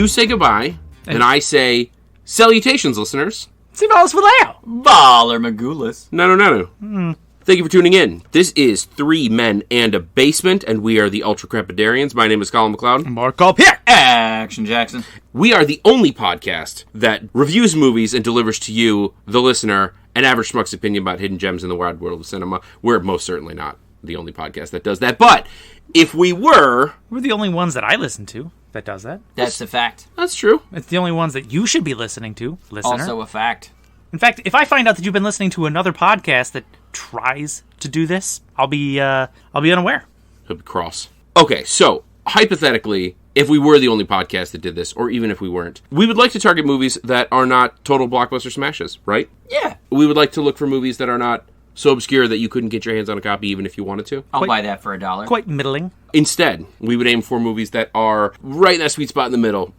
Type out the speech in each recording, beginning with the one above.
You say goodbye, and I say, salutations, listeners. Si vols Vallejo. Baller Magoolis. No. Thank you for tuning in. This is 3 Men and a Basement, and we are the Ultra Crepidarians. My name is Colin McLeod. Mark Pierre. Action Jackson. We are the only podcast that reviews movies and delivers to you, the listener, an average schmuck's opinion about hidden gems in the wide world of cinema. We're most certainly not the only podcast that does that, but if we were... We're the only ones that I listen to that does that. That's a fact. That's true. It's the only ones that you should be listening to, listener. Also a fact. In fact, if I find out that you've been listening to another podcast that tries to do this, I'll be unaware. He'll be cross. Okay, so, hypothetically, if we were the only podcast that did this, or even if we weren't, we would like to target movies that are not total blockbuster smashes, right? Yeah. We would like to look for movies that are not so obscure that you couldn't get your hands on a copy even if you wanted to. I'll buy that for $1. Quite middling. Instead, we would aim for movies that are right in that sweet spot in the middle.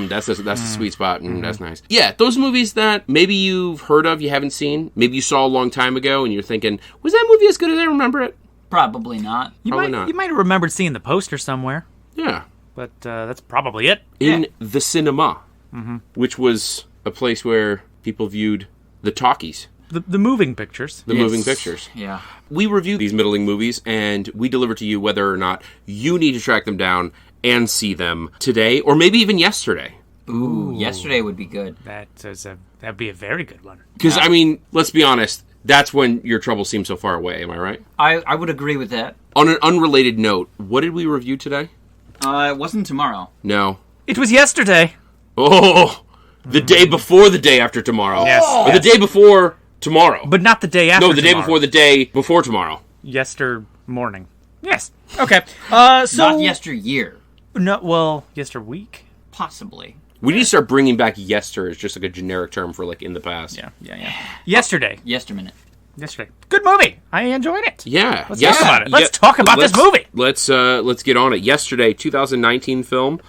That's the sweet spot. That's nice. Yeah, those movies that maybe you've heard of, you haven't seen, maybe you saw a long time ago, and you're thinking, was that movie as good as I remember it? Probably not. Probably not. You might have remembered seeing the poster somewhere. Yeah. But that's probably it. In the cinema, which was a place where people viewed the talkies. The moving pictures. The moving pictures. Yeah. We review these middling movies, and we deliver to you whether or not you need to track them down and see them today, or maybe even yesterday. Ooh, yesterday would be good. That'd be a very good one. Because, I mean, let's be honest, that's when your troubles seem so far away, am I right? I would agree with that. On an unrelated note, what did we review today? It wasn't tomorrow. No. It was yesterday. Oh, the day before the day after tomorrow. Yes. Or the day before tomorrow. But not the day after No, the day tomorrow. before the day before tomorrow. Yester morning. Yes. Okay. So Not yesteryear. No. Well, yester week. Possibly. We need to start bringing back yester as just like a generic term for like in the past. Yeah. Yesterday. Yesterminute. Yesterday. Good movie. I enjoyed it. Yeah. Let's talk about it. Let's talk about this movie. Let's get on it. Yesterday, 2019 film.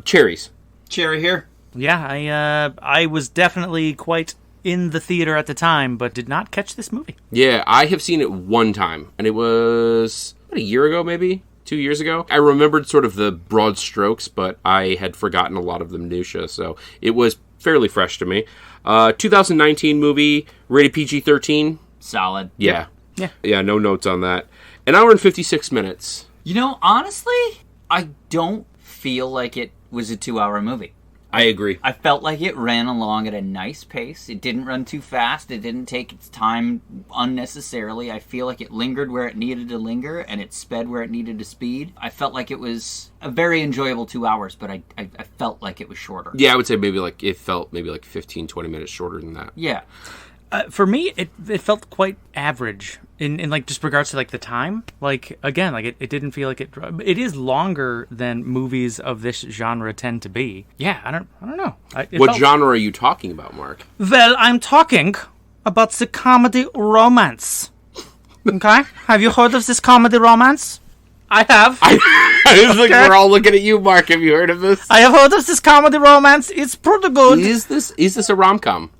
Cherries. Cherry here. Yeah, I was definitely quite in the theater at the time, but did not catch this movie. Yeah, I have seen it one time, and it was about a year ago, maybe 2 years ago. I remembered sort of the broad strokes, but I had forgotten a lot of the minutia, so it was fairly fresh to me. 2019 movie, rated PG-13. Solid. Yeah. Yeah. Yeah, no notes on that. An hour and 56 minutes. You know, honestly, I don't feel like it was a 2-hour movie. I agree. I felt like it ran along at a nice pace. It didn't run too fast. It didn't take its time unnecessarily. I feel like it lingered where it needed to linger, and it sped where it needed to speed. I felt like it was a very enjoyable 2 hours, but I felt like it was shorter. Yeah, I would say it felt maybe like 15, 20 minutes shorter than that. Yeah. For me, it felt quite average in like just regards to like the time. Like again, like it didn't feel like it is longer than movies of this genre tend to be. Yeah, I don't know. What genre are you talking about, Mark? Well, I'm talking about the comedy romance. Okay, have you heard of this comedy romance? I have. I was like, we're all looking at you, Mark. Have you heard of this? I have heard of this comedy romance. It's pretty good. Is this a rom-com?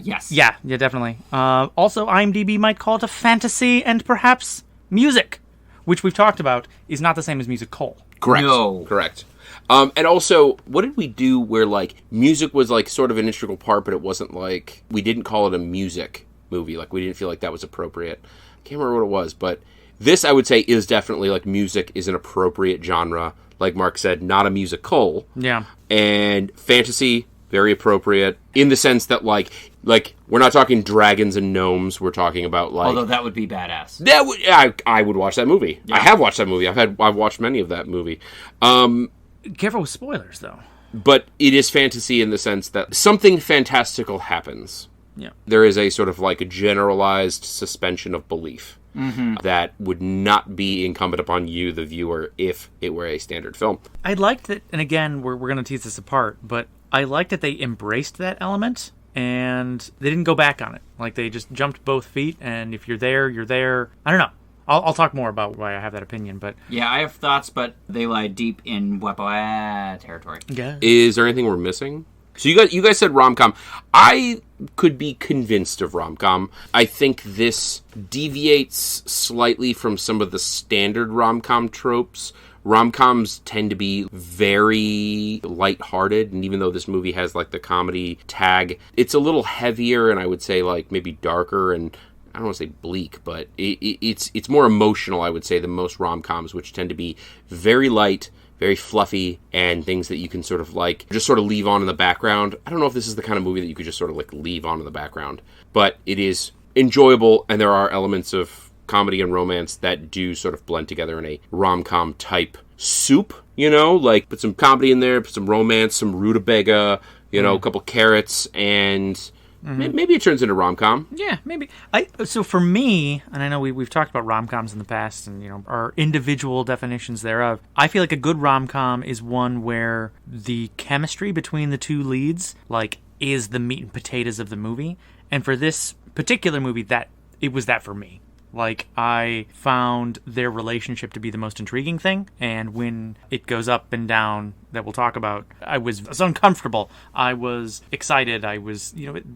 Yes. Yeah, definitely. Also, IMDb might call it a fantasy and perhaps music, which we've talked about is not the same as musical. Correct. No. Correct. And also, what did we do where, like, music was, like, sort of an integral part, but it wasn't, like, we didn't call it a music movie. Like, we didn't feel like that was appropriate. I can't remember what it was, but this, I would say, is definitely, like, music is an appropriate genre. Like Mark said, not a musical. Yeah. And fantasy, very appropriate, in the sense that, like we're not talking dragons and gnomes. We're talking about, like... Although that would be badass. That would, I would watch that movie. Yeah. I have watched that movie. I've watched many of that movie. Careful with spoilers, though. But it is fantasy in the sense that something fantastical happens. Yeah. There is a sort of, like, a generalized suspension of belief. Mm-hmm. That would not be incumbent upon you, the viewer, if it were a standard film. I liked that, and again, we're going to tease this apart, but I liked that they embraced that element, and they didn't go back on it. Like, they just jumped both feet, and if you're there, you're there. I don't know. I'll talk more about why I have that opinion, but... Yeah, I have thoughts, but they lie deep in territory. Yeah. Is there anything we're missing? So you guys said rom-com. I could be convinced of rom-com. I think this deviates slightly from some of the standard rom-com tropes. Rom-coms tend to be very lighthearted, and even though this movie has like the comedy tag, it's a little heavier and I would say like maybe darker, and I don't want to say bleak, but it's more emotional, I would say, than most rom-coms, which tend to be very light, very fluffy, and things that you can sort of like just sort of leave on in the background. I don't know if this is the kind of movie that you could just sort of like leave on in the background, but it is enjoyable, and there are elements of comedy and romance that do sort of blend together in a rom-com type soup, you know, like put some comedy in there, put some romance, some rutabaga, you know, a couple carrots, and maybe it turns into rom-com. Yeah, maybe. So for me, and I know we've talked about rom-coms in the past and, you know, our individual definitions thereof, I feel like a good rom-com is one where the chemistry between the two leads, like, is the meat and potatoes of the movie. And for this particular movie, it was that for me. Like, I found their relationship to be the most intriguing thing, and when it goes up and down, that we'll talk about, I was uncomfortable, I was excited,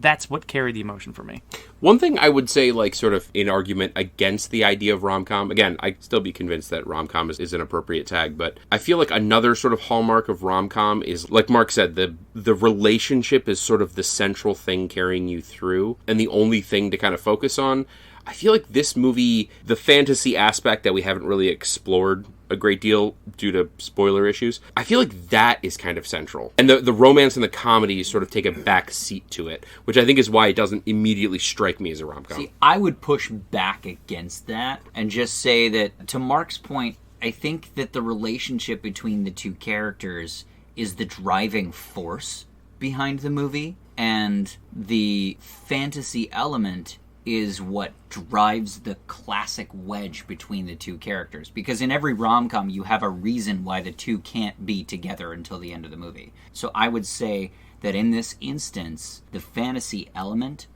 that's what carried the emotion for me. One thing I would say, like, sort of in argument against the idea of rom-com, again, I'd still be convinced that rom-com is an appropriate tag, but I feel like another sort of hallmark of rom-com is, like Mark said, the relationship is sort of the central thing carrying you through, and the only thing to kind of focus on. I feel like this movie, the fantasy aspect that we haven't really explored a great deal due to spoiler issues, I feel like that is kind of central. And the romance and the comedy sort of take a back seat to it, which I think is why it doesn't immediately strike me as a rom-com. See, I would push back against that and just say that, to Mark's point, I think that the relationship between the two characters is the driving force behind the movie, and the fantasy element is what drives the classic wedge between the two characters. Because in every rom-com, you have a reason why the two can't be together until the end of the movie. So I would say that in this instance, the fantasy element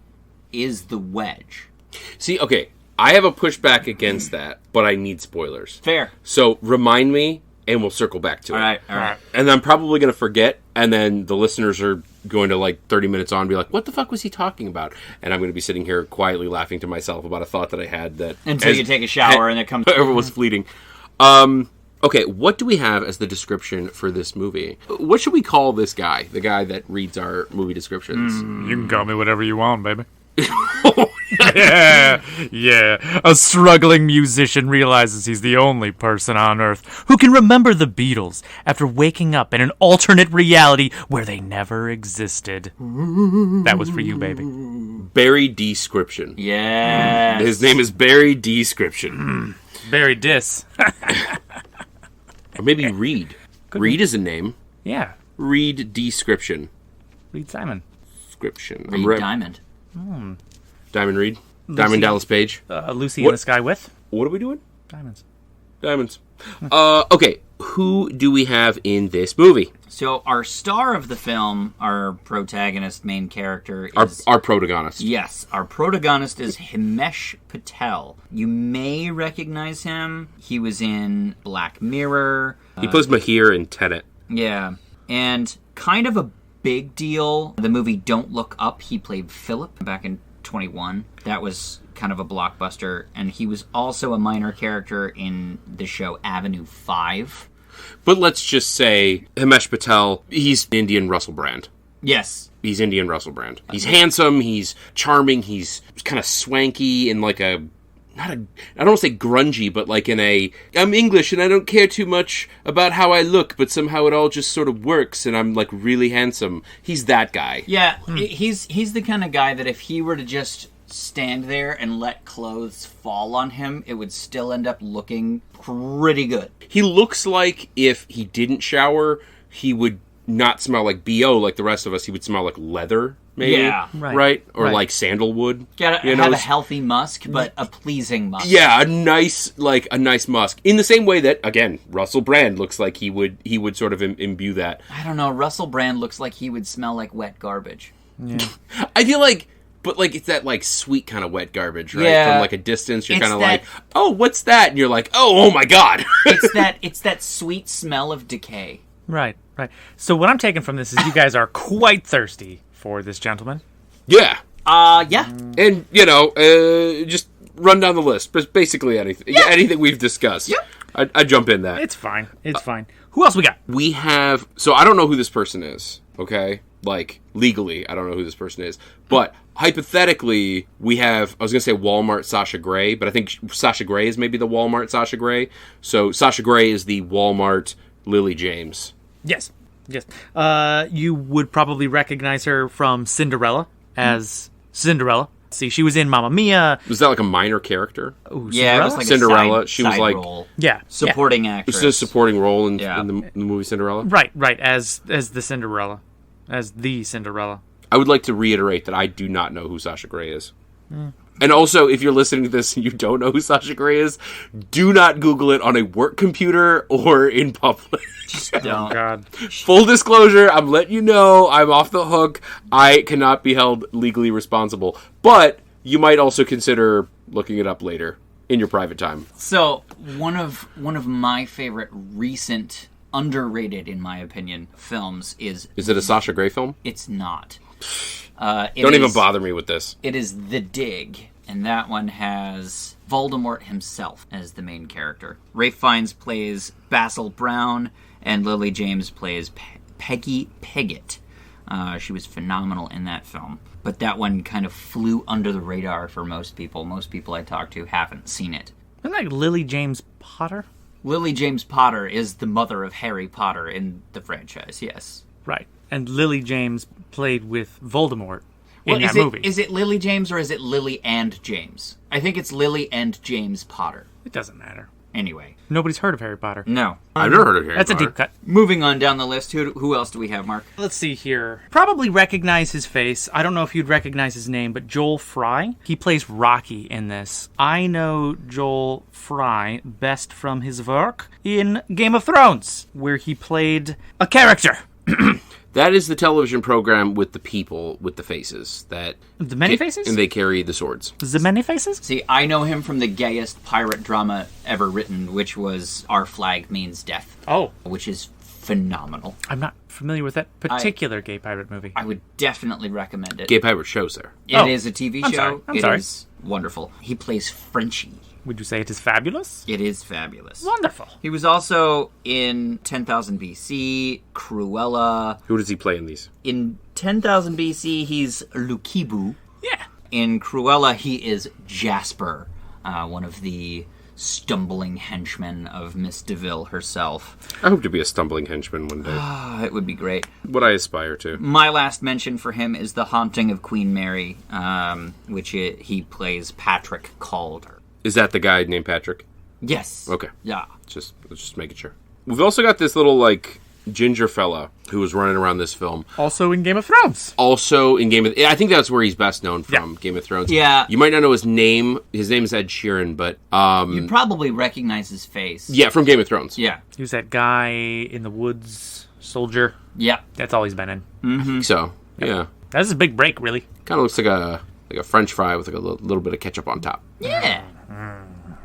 is the wedge. See, okay, I have a pushback against that, but I need spoilers. Fair. So remind me, and we'll circle back to it. All right. And I'm probably going to forget, and then the listeners are going to, like, 30 minutes on be like, what the fuck was he talking about? And I'm going to be sitting here quietly laughing to myself about a thought that I had that... Until you take a shower and it comes... It was fleeting. Okay, what do we have as the description for this movie? What should we call this guy? The guy that reads our movie descriptions? You can call me whatever you want, baby. Yeah. A struggling musician realizes he's the only person on Earth who can remember the Beatles after waking up in an alternate reality where they never existed. That was for you, baby. Barry Description. Yes. His name is Barry Description. Barry Dis. Or maybe Reed. Reed is a name. Yeah. Reed Description. Reed Simon. Description. Reed Diamond. Diamond Reed. Diamond Dallas Page. Lucy in the Sky with? What are we doing? Diamonds. Okay, who do we have in this movie? So our star of the film, our protagonist, main character, is... Our protagonist. Yes, our protagonist is Himesh Patel. You may recognize him. He was in Black Mirror. He plays Mahir in Tenet. Yeah, and kind of a big deal. The movie Don't Look Up, he played Philip back in 21. That was kind of a blockbuster, and he was also a minor character in the show Avenue 5. But let's just say Himesh Patel, he's Indian Russell Brand. Yes. He's Indian Russell Brand. He's handsome, he's charming, he's kind of swanky in like a... I don't want to say grungy, but like in a, I'm English and I don't care too much about how I look, but somehow it all just sort of works and I'm like really handsome. He's that guy. Yeah, he's the kind of guy that if he were to just stand there and let clothes fall on him, it would still end up looking pretty good. He looks like if he didn't shower, he would not smell like BO like the rest of us. He would smell like leather. Maybe, yeah, right? Or like sandalwood. Gotta have a healthy musk, but a pleasing musk. Yeah, a nice musk. In the same way that, again, Russell Brand looks like he would sort of imbue that. I don't know. Russell Brand looks like he would smell like wet garbage. Yeah. I feel like, but like it's that like sweet kind of wet garbage, right? Yeah. From like a distance, you're kind of like, oh, what's that? And you're like, oh my god. It's that sweet smell of decay. Right. So what I'm taking from this is you guys are quite thirsty for this gentleman. Yeah. Yeah. And, just run down the list. Basically anything. Yeah. Anything we've discussed. Yep. I'd jump in that. It's fine. It's fine. Who else we got? We have... So I don't know who this person is, okay? Like, legally, I don't know who this person is. But hypothetically, we have... I was going to say Walmart Sasha Grey, but I think Sasha Grey is maybe the Walmart Sasha Grey. So Sasha Grey is the Walmart Lily James. Yes. You would probably recognize her from Cinderella as Cinderella. See, she was in Mamma Mia. Was that like a minor character? Ooh, Yeah, it was like Cinderella. a She was like role. Yeah. Supporting actress. This is a supporting role in Yeah. the movie Cinderella. Right, as the Cinderella. As the Cinderella. I would like to reiterate that I do not know who Sasha Grey is. And also, if you're listening to this and you don't know who Sasha Grey is, do not Google it on a work computer or in public. Don't. Oh, God. Full disclosure, I'm letting you know I'm off the hook. I cannot be held legally responsible. But you might also consider looking it up later in your private time. So, one of my favorite recent, underrated, in my opinion, films is... Is it a Sasha Grey film? It's not. Don't even bother me with this. It is The Dig, and that one has Voldemort himself as the main character. Ralph Fiennes plays Basil Brown, and Lily James plays Peggy Piggott. She was phenomenal in that film. But that one kind of flew under the radar for most people. Most people I talk to haven't seen it. Isn't that Lily James Potter? Lily James Potter is the mother of Harry Potter in the franchise, yes. Right. And Lily James played with Voldemort Well, in that movie. Is it Lily James or is it Lily and James? I think it's Lily and James Potter. It doesn't matter. Anyway. Nobody's heard of Harry Potter. No. I've never heard of Harry That's Potter. a deep cut. Moving on down the list, who else do we have, Mark? Let's see here. Probably recognize his face. I don't know if you'd recognize his name, but Joel Fry. He plays Rocky in this. I know Joel Fry best from his work in Game of Thrones, where he played a character. That is the television program with the people with the faces. The many faces? And they carry the swords. The many faces? See, I know him from the gayest pirate drama ever written, which was Our Flag Means Death. Oh. Which is phenomenal. I'm not familiar with that particular gay pirate movie. I would definitely recommend it. Gay pirate shows there. It is a TV show. I'm sorry. It is wonderful. He plays Frenchie. Would you say it is fabulous? It is fabulous. Wonderful. He was also in 10,000 BC, Cruella. Who does he play in these? In 10,000 BC, he's Lukibu. Yeah. In Cruella, he is Jasper, one of the stumbling henchmen of Miss DeVille herself. I hope to be a stumbling henchman one day. It would be great. What I aspire to. My last mention for him is The Haunting of Queen Mary, which he plays Patrick Calder. Is that the guy named Patrick? Yes. Okay. Yeah. Just making sure. We've also got this little, ginger fella who was running around this film. Also in Game of Thrones. Also in I think that's where he's best known from, Game of Thrones. Yeah. You might not know his name. His name is Ed Sheeran, but... you probably recognize his face. Yeah, from Game of Thrones. Yeah. He was that guy in the woods, soldier. Yeah. That's all he's been in. Mm-hmm. So, yeah. That's his big break, really. Kind of looks like a French fry with a little bit of ketchup on top. Yeah.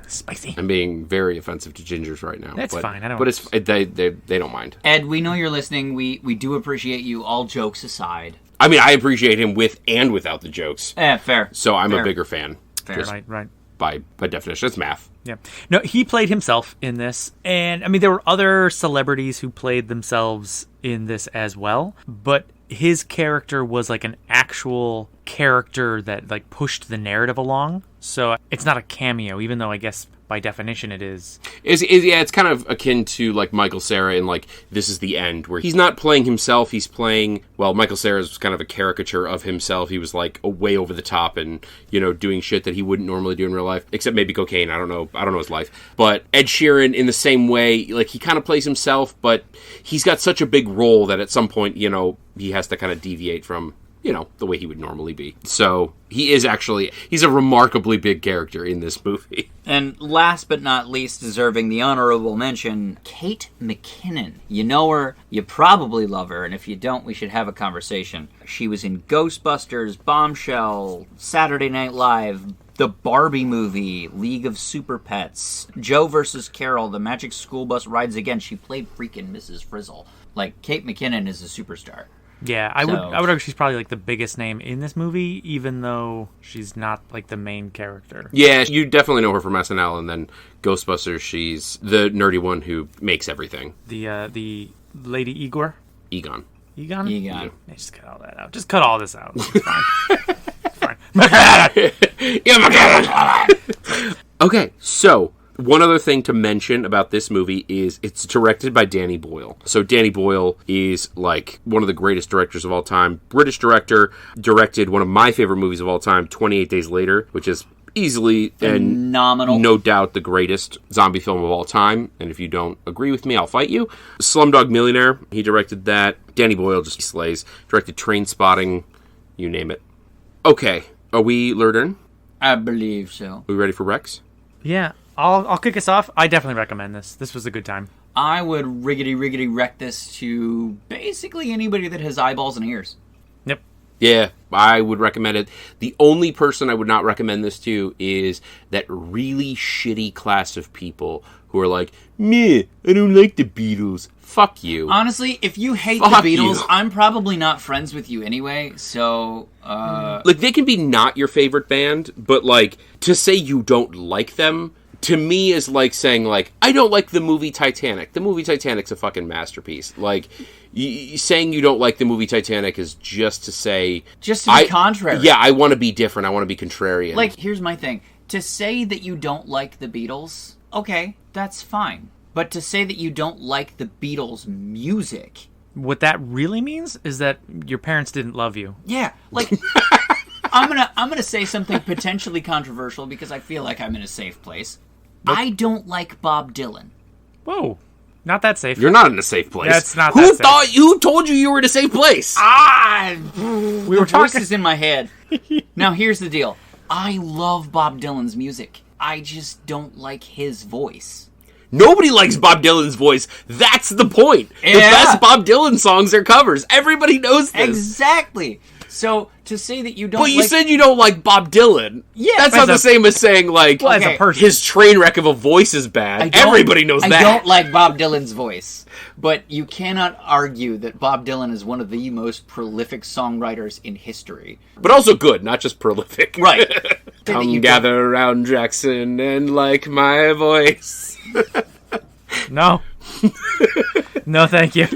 Spicy. I'm being very offensive to gingers right now. That's fine. I don't. But they don't mind. Ed, we know you're listening. We do appreciate you, all jokes aside. I mean, I appreciate him with and without the jokes. Fair. So I'm Fair. a bigger fan. Fair. Right. By definition, it's math. Yeah. No, he played himself in this. And, I mean, there were other celebrities who played themselves in this as well. But his character was like an actual character that like pushed the narrative along. So it's not a cameo, even though I guess by definition it is. Yeah, it's kind of akin to like Michael Cera in like This Is the End, where he's not playing himself, he's playing, well, Michael Cera's was kind of a caricature of himself. He was like way over the top and, doing shit that he wouldn't normally do in real life, except maybe cocaine. I don't know his life. But Ed Sheeran in the same way, like he kind of plays himself, but he's got such a big role that at some point, he has to kind of deviate from the way he would normally be. So he's a remarkably big character in this movie. And last but not least, deserving the honorable mention, Kate McKinnon. You know her, you probably love her, and if you don't, we should have a conversation. She was in Ghostbusters, Bombshell, Saturday Night Live, the Barbie movie, League of Super Pets, Joe vs. Carol, The Magic School Bus Rides Again. She played freaking Mrs. Frizzle. Like, Kate McKinnon is a superstar. Yeah, I would argue she's probably like the biggest name in this movie, even though she's not like the main character. Yeah, you definitely know her from SNL, and then Ghostbusters, she's the nerdy one who makes everything. The Lady Igor? Egon. Egon? Yeah. Just cut all that out. Just cut all this out. It's fine. It's fine. Okay, so one other thing to mention about this movie is it's directed by Danny Boyle. So Danny Boyle is like one of the greatest directors of all time. British director, directed one of my favorite movies of all time, 28 Days Later, which is easily phenomenal, and no doubt the greatest zombie film of all time. And if you don't agree with me, I'll fight you. Slumdog Millionaire, he directed that. Danny Boyle just slays. Directed Train Spotting, you name it. Okay, are we lured in? I believe so. Are we ready for Rex? Yeah, I'll kick us off. I definitely recommend this. This was a good time. I would riggedy wreck this to basically anybody that has eyeballs and ears. Yep. Yeah, I would recommend it. The only person I would not recommend this to is that really shitty class of people who are like, meh, I don't like the Beatles. Fuck you. Honestly, if you hate Fuck the Beatles, you. I'm probably not friends with you anyway, so... Like, they can be not your favorite band, but, like, to say you don't like them, to me is like saying, like, I don't like the movie Titanic. The movie Titanic's a fucking masterpiece. Like, saying you don't like the movie Titanic is just to say... Just to be contrary. Yeah, I want to be different. I want to be contrarian. Like, here's my thing. To say that you don't like the Beatles, okay, that's fine. But to say that you don't like the Beatles' music... What that really means is that your parents didn't love you. Yeah, like... I'm gonna say something potentially controversial because I feel like I'm in a safe place. I don't like Bob Dylan. Whoa. Not that safe. You're not in a safe place. That's not Who that safe. Who told you were in a safe place? We were voices in my head. Now, here's the deal. I love Bob Dylan's music. I just don't like his voice. Nobody likes Bob Dylan's voice. That's the point. The Yeah. best Bob Dylan songs are covers. Everybody knows this. Exactly. So, to say that you don't But you like... said you don't like Bob Dylan. Yeah, That's as not a- the same as saying, like, Well, as a Okay. person. his train wreck of a voice is I bad. don't- Everybody knows that. I don't like Bob Dylan's voice. But you cannot argue that Bob Dylan is one of the most prolific songwriters in history. But also good, not just prolific. Right. Say that Come you gather around Jackson and like my voice. No. No, thank you.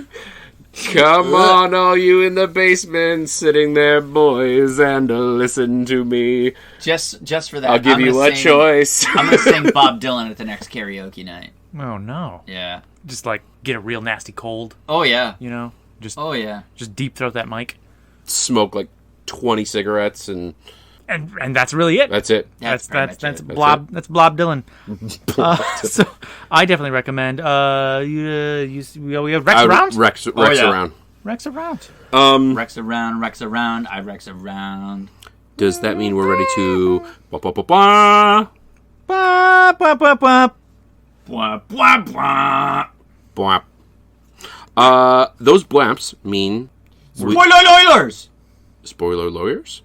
Come on, all you in the basement, sitting there, boys, and listen to me. Just for that, I'll give I'm you gonna a sing- choice. I'm going to sing Bob Dylan at the next karaoke night. Oh, no. Yeah. Just, like, get a real nasty cold, Oh, yeah. you know? Just Oh, yeah. just deep throat that mic. Smoke like 20 cigarettes, and And that's really it. that's it. That's That's pretty much it. Blob. That's Blob Dylan. So I definitely recommend. We have Rex around. Rex yeah. around. Rex around. Rex around, I Rex around. Does that mean we're ready to... Ba-ba-ba-ba? Ba, ba, ba, ba. Blah, blah, blah. Bwap. Those bwamps mean... Spoilers! Spoiler lawyers?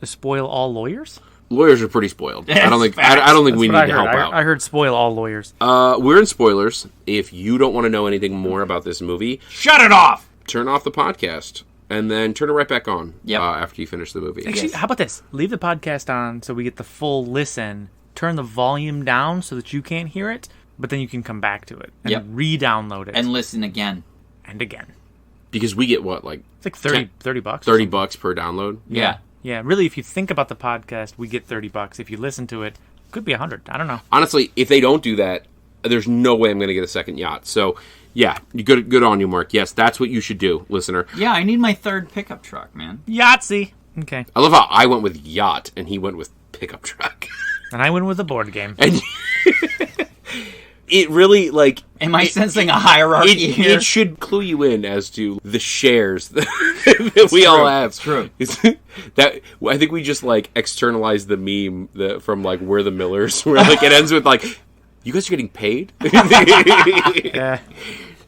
Spoil all lawyers. Lawyers are pretty spoiled. I don't think. Facts. I don't think we That's need what to I help heard. out. I heard spoil all lawyers. We're in spoilers. If you don't want to know anything more about this movie, Shut it off! turn off the podcast and then turn it right back on. Yep. After you finish the movie. Actually, Yes. how about this? Leave the podcast on so we get the full listen. Turn the volume down so that you can't hear it, but then you can come back to it and Yep. re-download it And listen again. and again. Because we get what, like It's like 30 bucks. $30 per download. Yeah. Yeah, really, if you think about the podcast, we get $30. If you listen to it, could be 100. I don't know. Honestly, if they don't do that, there's no way I'm going to get a second yacht. So, yeah, good on you, Mark. Yes, that's what you should do, listener. Yeah, I need my third pickup truck, man. Yahtzee. Okay. I love how I went with yacht and he went with pickup truck. And I win with a board game. And it really, like... Am I sensing a hierarchy here? It should clue you in as to the shares that we all have. It's true. That I think we just like externalized the meme from like We're the Millers, where like it ends with like, "You guys are getting paid." Yeah.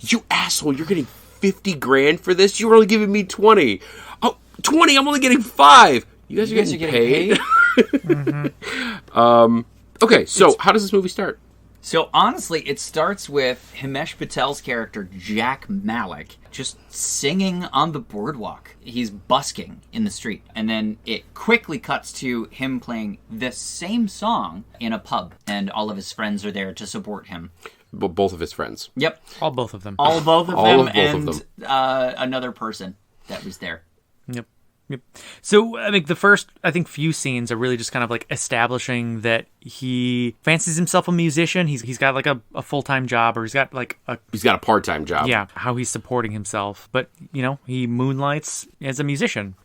You asshole! You're getting 50 grand for this. You were only giving me 20. Oh, 20! I'm only getting 5. You guys are getting paid. Mm-hmm. Okay, so how does this movie start? So honestly, it starts with Himesh Patel's character, Jack Malik, just singing on the boardwalk. He's busking in the street. And then it quickly cuts to him playing the same song in a pub. And all of his friends are there to support him. Both of his friends. Yep. All both of them. All both of All them of both and of them. Another person that was there. Yep. Yep. So, I mean, the first, I think, few scenes are really just kind of like establishing that he fancies himself a musician. He's got like a full-time job, or he's got a part-time job. Yeah, how he's supporting himself. But, you know, he moonlights as a musician.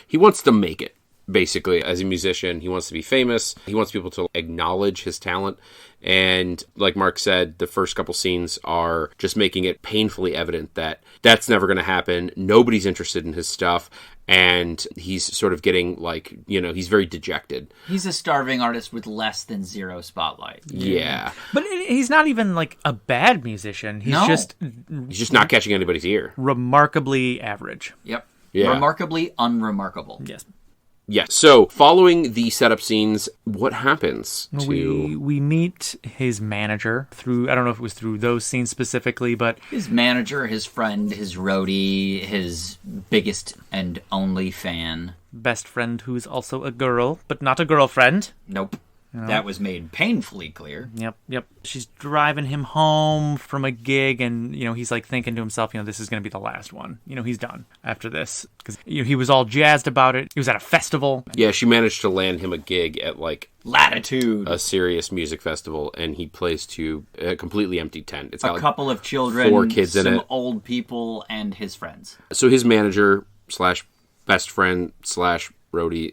He wants to make it, basically, as a musician. He wants to be famous. He wants people to acknowledge his talent. And like Mark said, the first couple scenes are just making it painfully evident that that's never going to happen. Nobody's interested in his stuff. And he's sort of getting like, you know, he's very dejected. He's a starving artist with less than zero spotlight. Yeah. But he's not even like a bad musician. He's just not catching anybody's ear. Remarkably average. Yep. Yeah. Remarkably unremarkable. Yes. Yeah. So, following the setup scenes, what happens to... We meet his manager through, I don't know if it was through those scenes specifically, but... His manager, his friend, his roadie, his biggest and only fan. Best friend who's also a girl, but not a girlfriend. Nope. That was made painfully clear. Yep. She's driving him home from a gig, and, you know, he's like thinking to himself, you know, this is going to be the last one. You know, he's done after this. Because, you know, he was all jazzed about it. He was at a festival. Yeah, she managed to land him a gig at, like... Latitude. A serious music festival, and he plays to a completely empty tent. It's got a couple of children, 4 kids in it. Some old people, and his friends. So his manager / best friend / roadie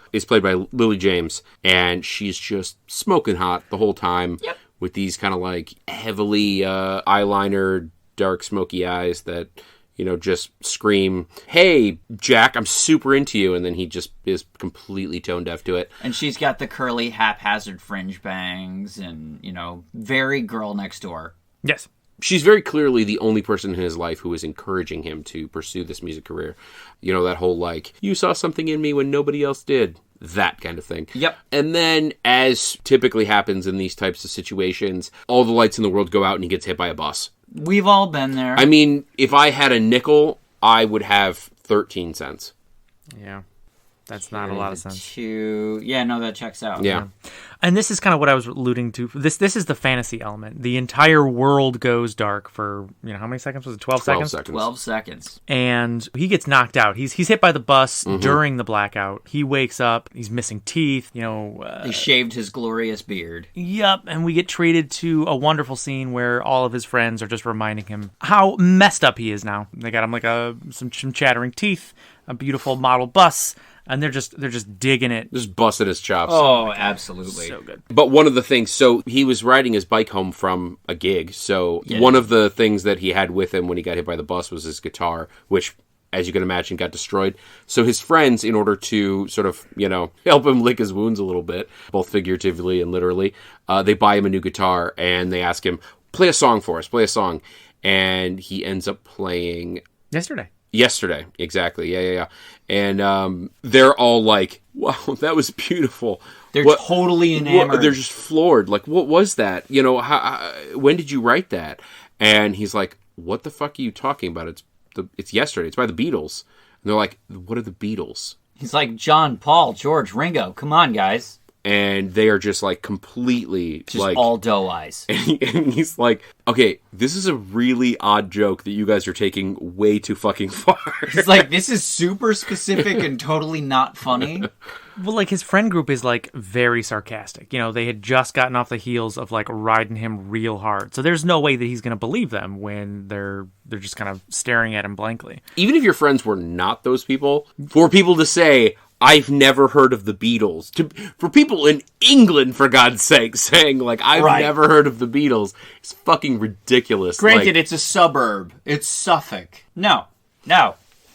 / is played by Lily James, and she's just smoking hot the whole time. Yep. With these kind of like heavily eyeliner, dark smoky eyes that, you know, just scream, "Hey, Jack, I'm super into you," and then he just is completely tone deaf to it. And she's got the curly, haphazard fringe bangs, and, you know, very girl next door. Yes. She's very clearly the only person in his life who is encouraging him to pursue this music career. You know, that whole, like, you saw something in me when nobody else did. That kind of thing. Yep. And then, as typically happens in these types of situations, all the lights in the world go out and he gets hit by a bus. We've all been there. I mean, if I had a nickel, I would have 13 cents. Yeah. That's not a lot of sense. Yeah, no, that checks out. Yeah. And this is kind of what I was alluding to. This is the fantasy element. The entire world goes dark for, you know, how many seconds? Was it 12 seconds? 12 seconds. And he gets knocked out. He's hit by the bus during the blackout. He wakes up. He's missing teeth. You know, he shaved his glorious beard. Yep. And we get treated to a wonderful scene where all of his friends are just reminding him how messed up he is now. They got him like some chattering teeth, a beautiful model bus. And they're just digging it. Just busted his chops. Oh, absolutely. So good. But one of the things, so he was riding his bike home from a gig. So one of the things that he had with him when he got hit by the bus was his guitar, which, as you can imagine, got destroyed. So his friends, in order to sort of, you know, help him lick his wounds a little bit, both figuratively and literally, they buy him a new guitar and they ask him, play a song for us, play a song. And he ends up playing... Yesterday, exactly. Yeah. And they're all like, wow, that was beautiful. They're totally enamored. They're just floored. Like, what was that? You know, when did you write that? And he's like, what the fuck are you talking about? It's yesterday. It's by the Beatles. And they're like, what are the Beatles? He's like, John, Paul, George, Ringo. Come on, guys. And they are just like completely just like all doe eyes. And he's like, okay, this is a really odd joke that you guys are taking way too fucking far. He's like, this is super specific and totally not funny. Well, like his friend group is like very sarcastic. You know, they had just gotten off the heels of like riding him real hard. So there's no way that he's going to believe them when they're just kind of staring at him blankly. Even if your friends were not those people, for people to say, I've never heard of the Beatles. For people in England, for God's sake, saying, like, I've never heard of the Beatles, it's fucking ridiculous. Granted, it's a suburb. It's Suffolk. No.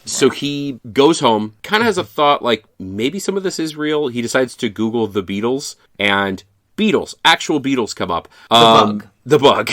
So he goes home, kind of has a thought, like, maybe some of this is real. He decides to Google the Beatles, and Beatles, actual Beatles come up. The bug.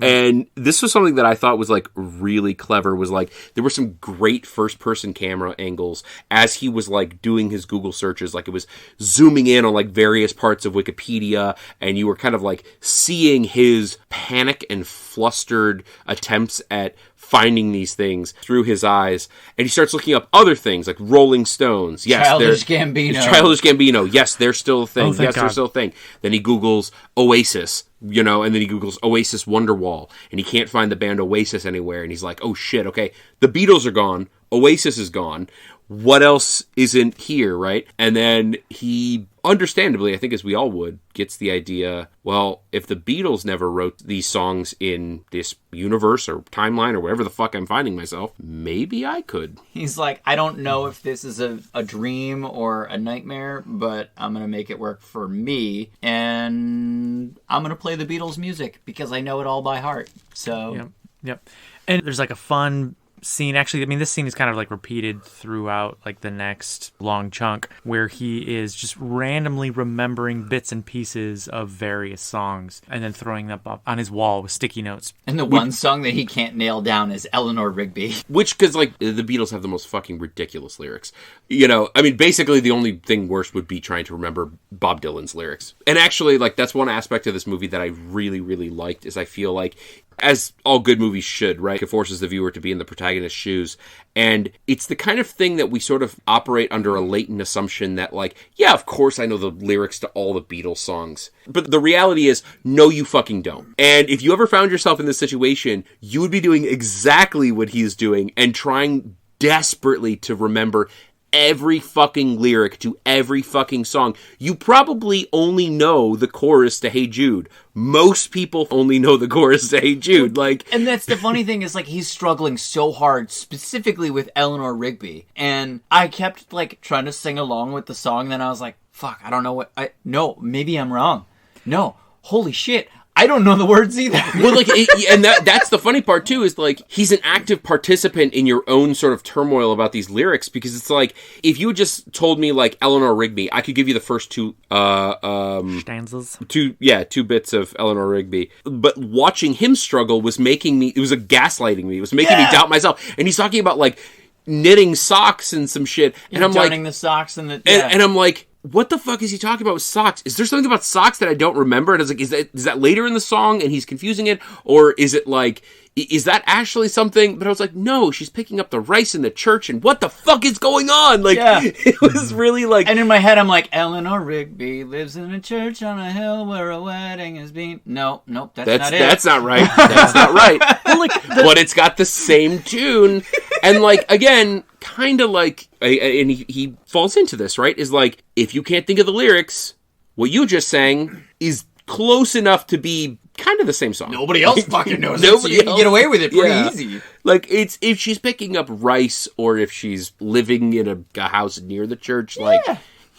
And this was something that I thought was like really clever, was like there were some great first person camera angles as he was like doing his Google searches. Like it was zooming in on like various parts of Wikipedia, and you were kind of like seeing his panic and flustered attempts at finding these things through his eyes, and he starts looking up other things like Rolling Stones. Yes, Childish Gambino. Childish Gambino. Yes, they're still a thing. Oh, thank yes, they're God. still a thing. Then he Googles Oasis, and then he Googles Oasis Wonderwall, and he can't find the band Oasis anywhere, and he's like, oh shit, okay, the Beatles are gone, Oasis is gone, what else isn't here, right? And then he, understandably, I think as we all would, gets the idea, well, if the Beatles never wrote these songs in this universe or timeline or wherever the fuck I'm finding myself, maybe I could. He's like, I don't know if this is a dream or a nightmare, but I'm going to make it work for me, and I'm going to play the Beatles music because I know it all by heart. So, Yep. And there's like a fun scene. Actually, I mean, this scene is kind of like repeated throughout like the next long chunk where he is just randomly remembering bits and pieces of various songs and then throwing them up on his wall with sticky notes. and the one song that he can't nail down is Eleanor Rigby. Which, because, like, the Beatles have the most fucking ridiculous lyrics. I mean, basically the only thing worse would be trying to remember Bob Dylan's lyrics. And actually, like, that's one aspect of this movie that I really, really liked, is I feel like, as all good movies should, right? It forces the viewer to be in the protagonist's shoes. And it's the kind of thing that we sort of operate under a latent assumption that, like, yeah, of course I know the lyrics to all the Beatles songs. But the reality is, no, you fucking don't. And if you ever found yourself in this situation, you would be doing exactly what he's doing and trying desperately to remember every fucking lyric to every fucking song. You probably only know the chorus to Hey Jude. Most people only know the chorus to Hey Jude. Like, And that's the funny thing is, like, he's struggling so hard, specifically with Eleanor Rigby. And I kept, like, trying to sing along with the song, and then I was like, fuck, I don't know no, maybe I'm wrong. No, holy shit, I don't know the words either. well, like, and that's the funny part too, is like, he's an active participant in your own sort of turmoil about these lyrics, because it's like, if you had just told me, like, Eleanor Rigby, I could give you the first two Stanzas. two bits of Eleanor Rigby. But watching him struggle was making me, it was gaslighting me. It was making me doubt myself. And he's talking about, like, knitting socks and some shit. And I'm like, darning the socks and the... and I'm like, what the fuck is he talking about with socks? Is there something about socks that I don't remember? And I was like, is that later in the song and he's confusing it? Or is it like, is that actually something? But I was like, no, she's picking up the rice in the church, and what the fuck is going on? Like, it was really like... And in my head, I'm like, Eleanor Rigby lives in a church on a hill where a wedding is being... Nope, that's not it. That's not right. That's not right. Well, like, But it's got the same tune. And, like, again, kind of like... And he falls into this, right? Is like, if you can't think of the lyrics, what you just sang is close enough to be kind of the same song. Nobody else fucking knows Nobody it, so you can else- get away with it pretty Yeah. easy. Like, it's if she's picking up rice or if she's living in a house near the church, like,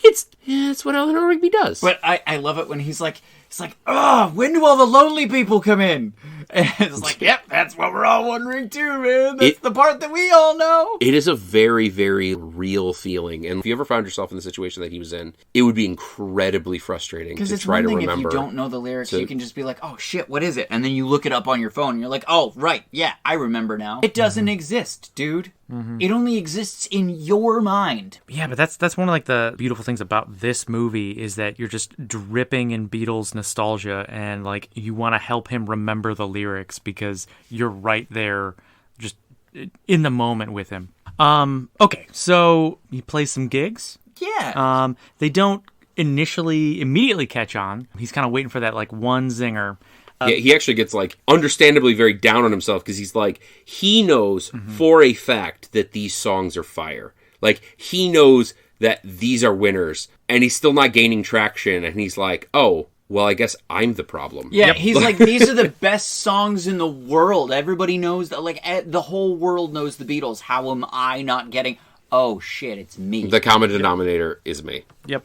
it's what Eleanor Rigby does. But I love it when he's like, oh, when do all the lonely people come in? And it's like, yep, that's what we're all wondering too, man. That's the part that we all know. It is a very, very real feeling. And if you ever found yourself in the situation that he was in, it would be incredibly frustrating to Because it's try one to thing remember. if you don't know the lyrics, you can just be like, oh shit, what is it? And then you look it up on your phone and you're like, oh, right, yeah, I remember now. It doesn't exist, dude. It only exists in your mind. yeah, but that's one of like the beautiful things about this movie is that you're just dripping in Beatles nostalgia, and like you want to help him remember the lyrics because you're right there, just in the moment with him. Okay, so he plays some gigs. Yeah. They don't immediately catch on. He's kind of waiting for that like one zinger. Yeah, he actually gets, like, understandably very down on himself because he's like, he knows for a fact that these songs are fire. Like, he knows that these are winners, and he's still not gaining traction, and he's like, oh, well, I guess I'm the problem. Yeah, he's like, these are the best songs in the world. Everybody knows that, like, the whole world knows the Beatles. How am I not getting... Oh, shit, it's me. The common denominator is me. Yep.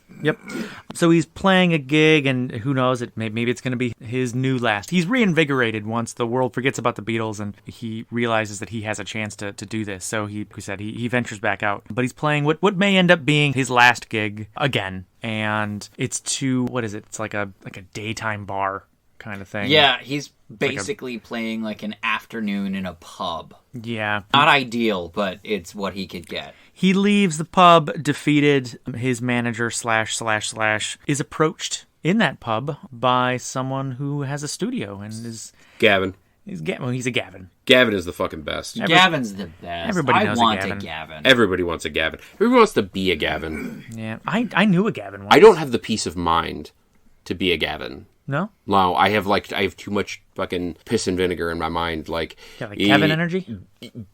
So he's playing a gig, and who knows? Maybe it's going to be his new last. He's reinvigorated once the world forgets about the Beatles, and he realizes that he has a chance to do this. So he ventures back out, but he's playing what may end up being his last gig again, and it's what is it? It's like a daytime bar kind of thing. Yeah, he's Basically playing like an afternoon in a pub. Yeah. Not ideal, but it's what he could get. He leaves the pub defeated. His manager / is approached in that pub by someone who has a studio and is... Gavin. He's a Gavin. Gavin is the fucking best. Gavin's the best. Everybody knows I want a a Gavin. Gavin. Everybody wants a Gavin. Everybody wants to be a Gavin. Yeah, I knew a Gavin once. I don't have the peace of mind to be a Gavin. No? No, I have too much fucking piss and vinegar in my mind. Like Kevin energy?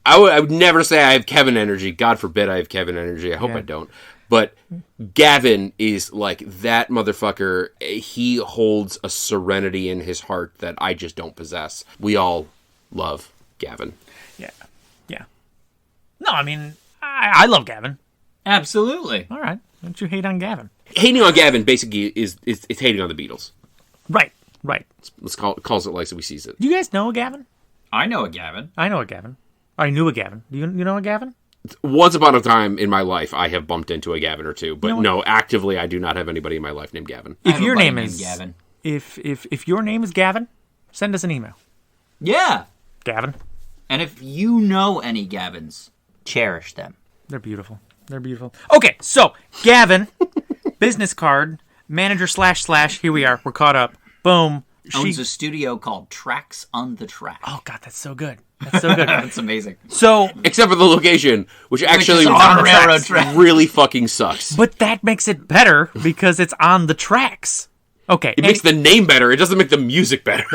I would never say I have Kevin energy. God forbid I have Kevin energy. I hope I don't. But Gavin is like that motherfucker. He holds a serenity in his heart that I just don't possess. We all love Gavin. Yeah. Yeah. No, I mean, I love Gavin. Absolutely. All right. Don't you hate on Gavin? Hating on Gavin basically is hating on the Beatles. Right. Let's calls it like so we sees it. Do you guys know a Gavin? I know a Gavin. I know a Gavin. I knew a Gavin. Do you know a Gavin? Once upon a time in my life, I have bumped into a Gavin or two, but no, actively, I do not have anybody in my life named Gavin. If your name is Gavin, if your name is Gavin, send us an email. Yeah. Gavin. And if you know any Gavins, cherish them. They're beautiful. Okay, so Gavin, business card, manager / here we are. We're caught up. Boom. Owns a studio called Tracks on the Track. Oh God, that's so good. That's amazing. So, except for the location, which actually is on a railroad track. really fucking sucks. But that makes it better because it's on the tracks. Okay. It makes the name better. It doesn't make the music better.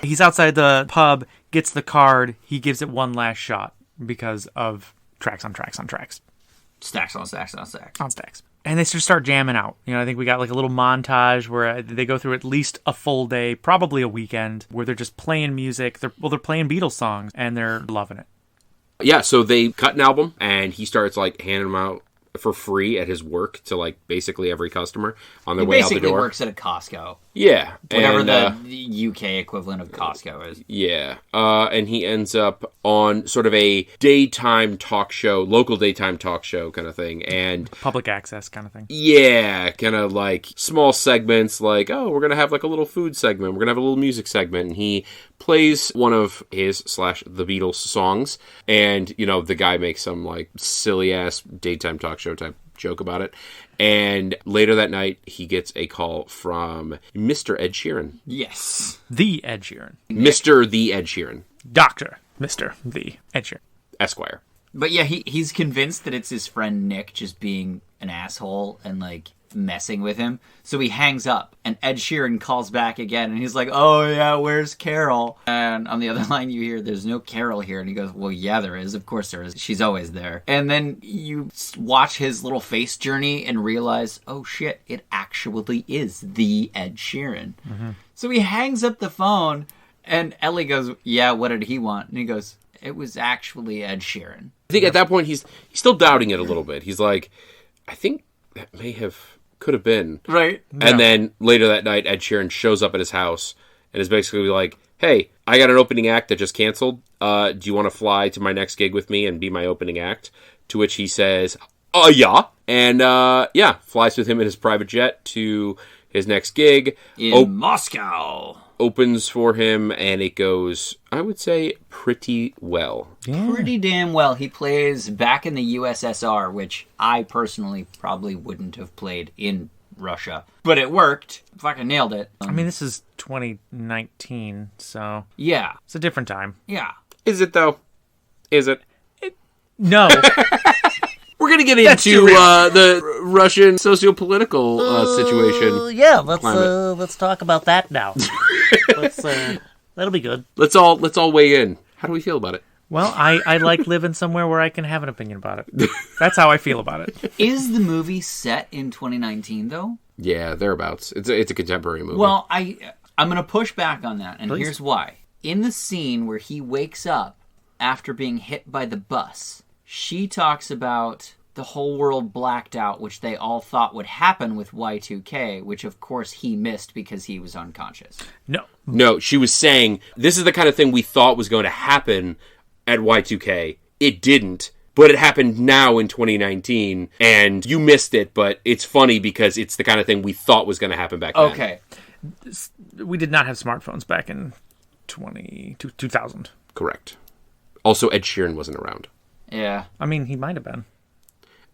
He's outside the pub, gets the card, he gives it one last shot because of tracks on tracks on tracks. Stacks on stacks on stacks. On stacks. And they just start jamming out. You know, I think we got like a little montage where they go through at least a full day, probably a weekend, where they're just playing music. They're playing Beatles songs, and they're loving it. Yeah, so they cut an album, and he starts like handing them out for free at his work to like basically every customer on their way out the door. Basically works at a Costco. Yeah. Whatever the UK equivalent of Costco is. Yeah. And he ends up on sort of a daytime talk show, local daytime talk show kind of thing. And public access kind of thing. Yeah. Kind of like small segments like, oh, we're going to have like a little food segment. We're going to have a little music segment. And he plays one of his / the Beatles songs. And, you know, the guy makes some like silly ass daytime talk show type joke about it. And later that night, he gets a call from Mr. Ed Sheeran. Yes. The Ed Sheeran. Mr. The Ed Sheeran. Dr. Mr. The Ed Sheeran. Esquire. But yeah, he's convinced that it's his friend Nick just being an asshole and like messing with him. So he hangs up and Ed Sheeran calls back again and he's like, oh yeah, where's Carol? And on the other line you hear, there's no Carol here. And he goes, well, yeah, there is. Of course there is. She's always there. And then you watch his little face journey and realize, oh shit, it actually is the Ed Sheeran. Mm-hmm. So he hangs up the phone and Ellie goes, yeah, what did he want? And he goes, it was actually Ed Sheeran. I think at that point he's still doubting it a little bit. He's like, I think that could have been. Right. And then later that night, Ed Sheeran shows up at his house and is basically like, hey, I got an opening act that just canceled. Do you want to fly to my next gig with me and be my opening act? To which he says, yeah. And, flies with him in his private jet to his next gig. In Moscow. Opens for him, and it goes, I would say, pretty well. Yeah. Pretty damn well. He plays back in the USSR, which I personally probably wouldn't have played in Russia. But it worked. Fucking nailed it. I mean, this is 2019, so... Yeah. It's a different time. Yeah. Is it, though? Is it? No. We're going to get into the Russian socio-political situation. Yeah, let's talk about that now. That'll be good. Let's all weigh in. How do we feel about it? Well, I like living somewhere where I can have an opinion about it. That's how I feel about it. Is the movie set in 2019, though? Yeah, thereabouts. It's a contemporary movie. Well, I'm going to push back on that, and Please. Here's why. In the scene where he wakes up after being hit by the bus, she talks about the whole world blacked out, which they all thought would happen with Y2K, which of course he missed because he was unconscious. No, she was saying, this is the kind of thing we thought was going to happen at Y2K. It didn't, but it happened now in 2019, and you missed it, but it's funny because it's the kind of thing we thought was going to happen back then. Okay. We did not have smartphones back in 2000. Correct. Also, Ed Sheeran wasn't around. Yeah. I mean, he might have been.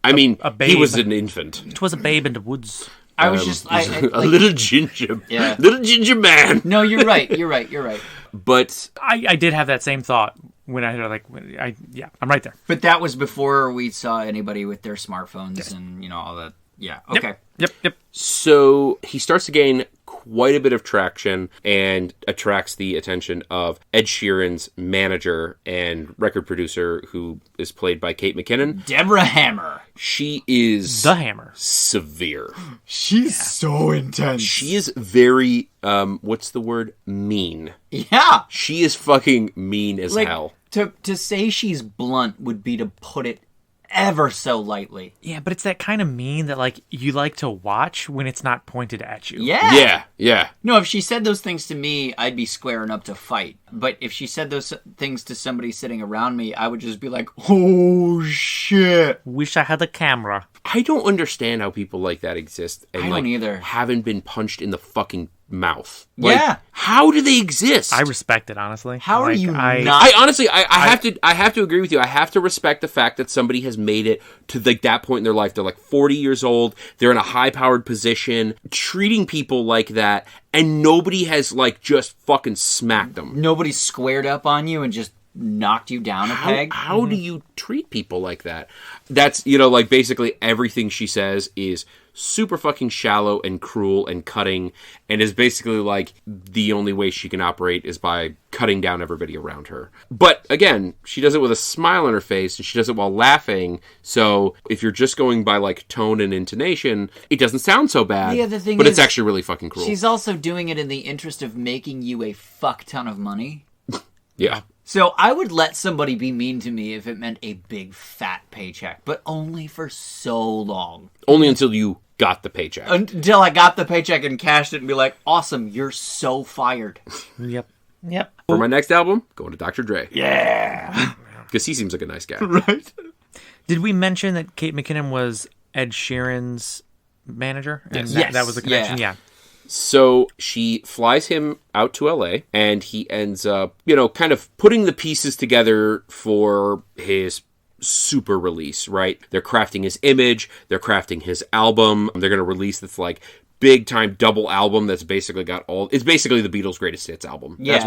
I mean, a babe. he was an infant. It was a babe in the woods. I was just... a little ginger. Yeah. Little ginger man. No, you're right. You're right. But... I did have that same thought when I'm right there. But that was before we saw anybody with their smartphones and, all that. Yeah, okay. Yep. So he starts to gain quite a bit of traction and attracts the attention of Ed Sheeran's manager and record producer, who is played by Kate McKinnon. Deborah Hammer. She is... The Hammer. Severe. She's so intense. She is very, what's the word? Mean. Yeah. She is fucking mean as hell. To say she's blunt would be to put it ever so lightly. Yeah, but it's that kind of mean that, like, you like to watch when it's not pointed at you. Yeah. No, if she said those things to me, I'd be squaring up to fight. But if she said those things to somebody sitting around me, I would just be like, oh, shit. Wish I had a camera. I don't understand how people like that exist. And, I don't either. Haven't been punched in the fucking mouth. Yeah. How do they exist? I respect it, honestly. How are you not? I honestly, I have to agree with you. I have to respect the fact that somebody has made it to that point in their life. They're like 40 years old. They're in a high-powered position, treating people like that, and nobody has just fucking smacked them. Nobody squared up on you and just knocked you down a peg. How do you treat people like that? That's, basically everything she says is super fucking shallow and cruel and cutting, and is basically the only way she can operate is by cutting down everybody around her. But again, she does it with a smile on her face, and she does it while laughing, so if you're just going by tone and intonation, it doesn't sound so bad. Yeah, the thing but is, it's actually really fucking cruel. She's also doing it in the interest of making you a fuck ton of money. Yeah. So I would let somebody be mean to me if it meant a big fat paycheck, but only for so long. Only until you got the paycheck. Until I got the paycheck and cashed it and be like, awesome, you're so fired. Yep. For my next album, going to Dr. Dre. Yeah. Because he seems like a nice guy. Right. Did we mention that Kate McKinnon was Ed Sheeran's manager? And Yes. that was the connection? Yeah. So she flies him out to LA, and he ends up, kind of putting the pieces together for his super release, right? They're crafting his image, they're crafting his album, they're going to release this big time double album that's basically got it's basically the Beatles' greatest hits album. Yeah.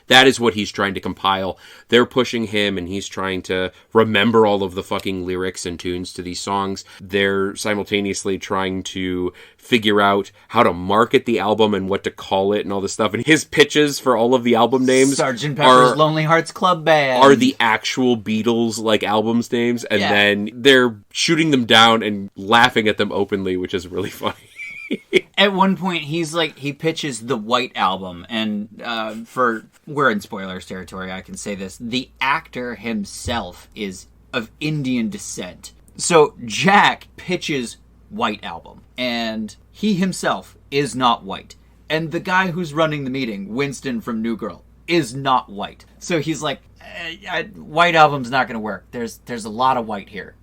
That is what he's trying to compile. They're pushing him, and he's trying to remember all of the fucking lyrics and tunes to these songs. They're simultaneously trying to figure out how to market the album and what to call it and all this stuff. And his pitches for all of the album names Sgt. Pepper's Lonely Hearts Club Band are the actual Beatles albums names, and then they're shooting them down and laughing at them openly, which is really funny. At one point, he pitches the White Album, and we're in spoilers territory, I can say this. The actor himself is of Indian descent. So Jack pitches White Album, and he himself is not white. And the guy who's running the meeting, Winston from New Girl, is not white. So he's like, White Album's not going to work. There's a lot of white here.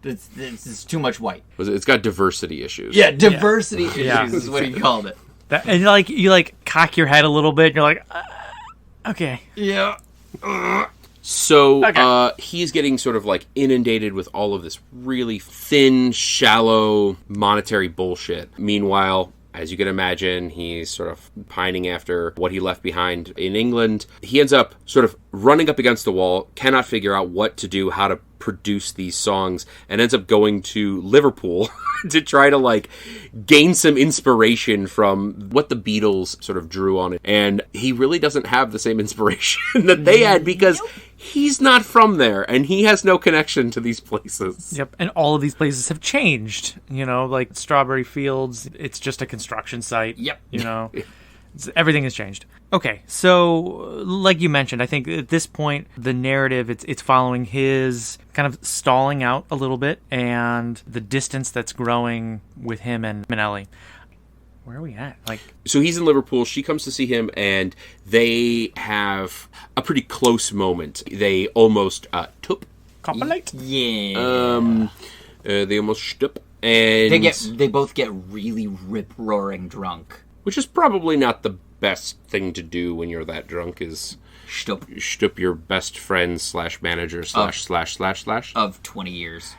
It's too much white. It's got diversity issues. Yeah, diversity issues is what he called it. And you cock your head a little bit, and you're like, okay. Yeah. So he's getting sort of inundated with all of this really thin, shallow monetary bullshit. Meanwhile, as you can imagine, he's sort of pining after what he left behind in England. He ends up sort of running up against the wall, cannot figure out what to do, how to produce these songs, and ends up going to Liverpool to try to gain some inspiration from what the Beatles sort of drew on it. And he really doesn't have the same inspiration that they had, because he's not from there and he has no connection to these places. Yep, and all of these places have changed. Strawberry Fields, it's just a construction site. Yep. Everything has changed. Okay, so like you mentioned, I think at this point the narrative it's following his kind of stalling out a little bit and the distance that's growing with him and Minelli. Where are we at? So he's in Liverpool. She comes to see him, and they have a pretty close moment. They almost tup. Copulate? Yeah. They almost stup, and they both get really rip roaring drunk. which is probably not the best thing to do when you're that drunk is Shtup your best friend / manager / of 20 years.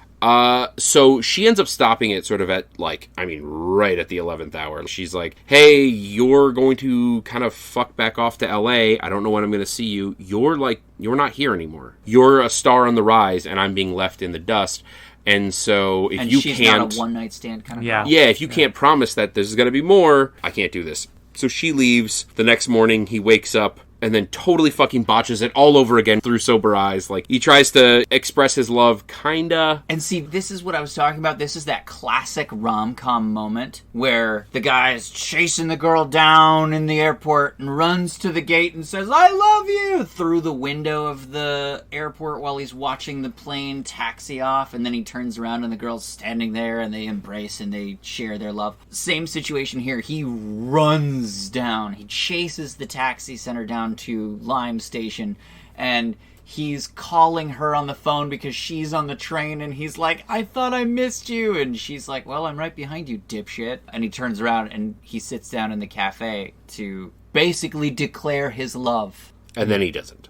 So she ends up stopping it sort of at, like, I mean, right at the 11th hour. She's like, hey, you're going to kind of fuck back off to LA. I don't know when I'm going to see you. You're not here anymore. You're a star on the rise, and I'm being left in the dust. And so if you she's can't... not a one-night stand kind of girl. Yeah, if you can't promise that this is going to be more, I can't do this. So she leaves. The next morning, he wakes up and then totally fucking botches it all over again through sober eyes. Like, he tries to express his love, kinda. And see, this is what I was talking about. This is that classic rom-com moment where the guy is chasing the girl down in the airport and runs to the gate and says, I love you, through the window of the airport while he's watching the plane taxi off. And then he turns around and the girl's standing there and they embrace and they share their love. Same situation here. He runs down. He chases the taxi center down to Lime Station, and he's calling her on the phone because she's on the train, and he's like, I thought I missed you, and she's like, well, I'm right behind you, dipshit. And he turns around and he sits down in the cafe to basically declare his love. And then he doesn't.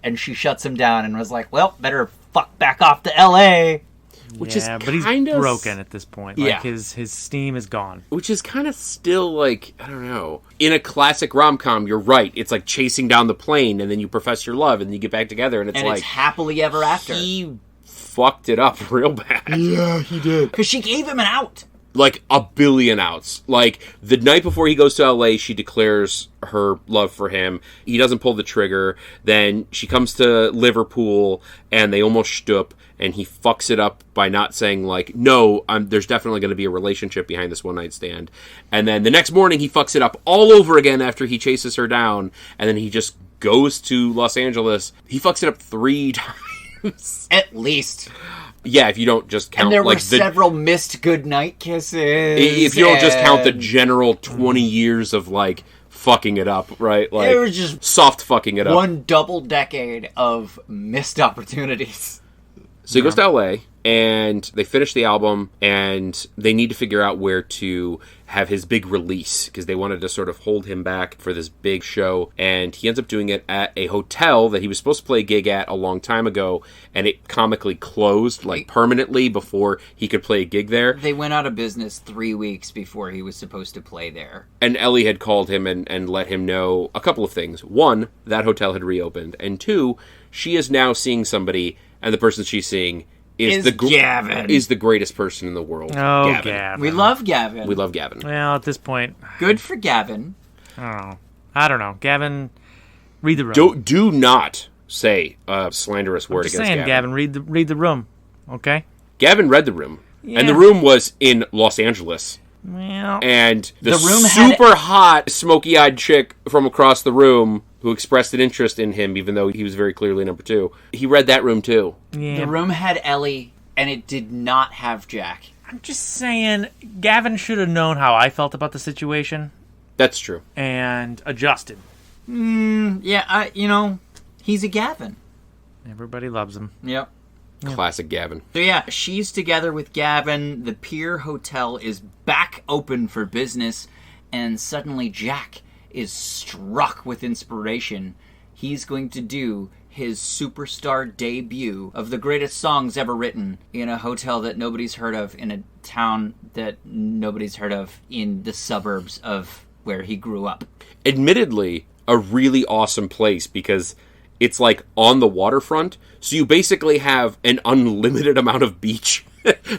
And she shuts him down and was like, well, better fuck back off to LA. Which is but he's broken at this point. Like, his steam is gone. Which is kind of still, like, I don't know. In a classic rom-com, you're right. It's like chasing down the plane, and then you profess your love, and then you get back together, and it's happily ever after. He fucked it up real bad. Yeah, he did. Because she gave him an out. Like, a billion outs. Like, the night before he goes to LA, she declares her love for him. He doesn't pull the trigger. Then she comes to Liverpool, and they almost shtup, and he fucks it up by not saying, like, no, there's definitely going to be a relationship behind this one-night stand. And then the next morning, he fucks it up all over again after he chases her down, and then he just goes to Los Angeles. He fucks it up 3 times. At least. Yeah, if you don't just count... And there were several missed goodnight kisses. If you don't just count the general 20 years of, like, fucking it up, right? Like, it was just soft fucking it up. One double decade of missed opportunities. So he goes to LA, and they finish the album, and they need to figure out where to have his big release, because they wanted to sort of hold him back for this big show, and he ends up doing it at a hotel that he was supposed to play a gig at a long time ago, and it comically closed, like, permanently before he could play a gig there. They went out of business 3 weeks before he was supposed to play there. And Ellie had called him and let him know a couple of things. One, that hotel had reopened, and two, she is now seeing somebody, and the person she's seeing Gavin. Is the greatest person in the world. Oh, Gavin. We love Gavin. We love Gavin. Well, at this point... Good for Gavin. I don't know. Gavin, read the room. Do not say a slanderous word against Gavin. Gavin, read the room, okay? Gavin read the room. Yeah. And the room was in Los Angeles. Well... And the room super hot, smoky-eyed chick from across the room who expressed an interest in him, even though he was very clearly number 2. He read that room, too. Yeah. The room had Ellie, and it did not have Jack. I'm just saying, Gavin should have known how I felt about the situation. That's true. And adjusted. Yeah, he's a Gavin. Everybody loves him. Yep. Classic Gavin. So yeah, she's together with Gavin. The Pier Hotel is back open for business, and suddenly Jack is struck with inspiration. He's going to do his superstar debut of the greatest songs ever written in a hotel that nobody's heard of, in a town that nobody's heard of, in the suburbs of where he grew up. Admittedly, a really awesome place, because it's like on the waterfront, so you basically have an unlimited amount of beach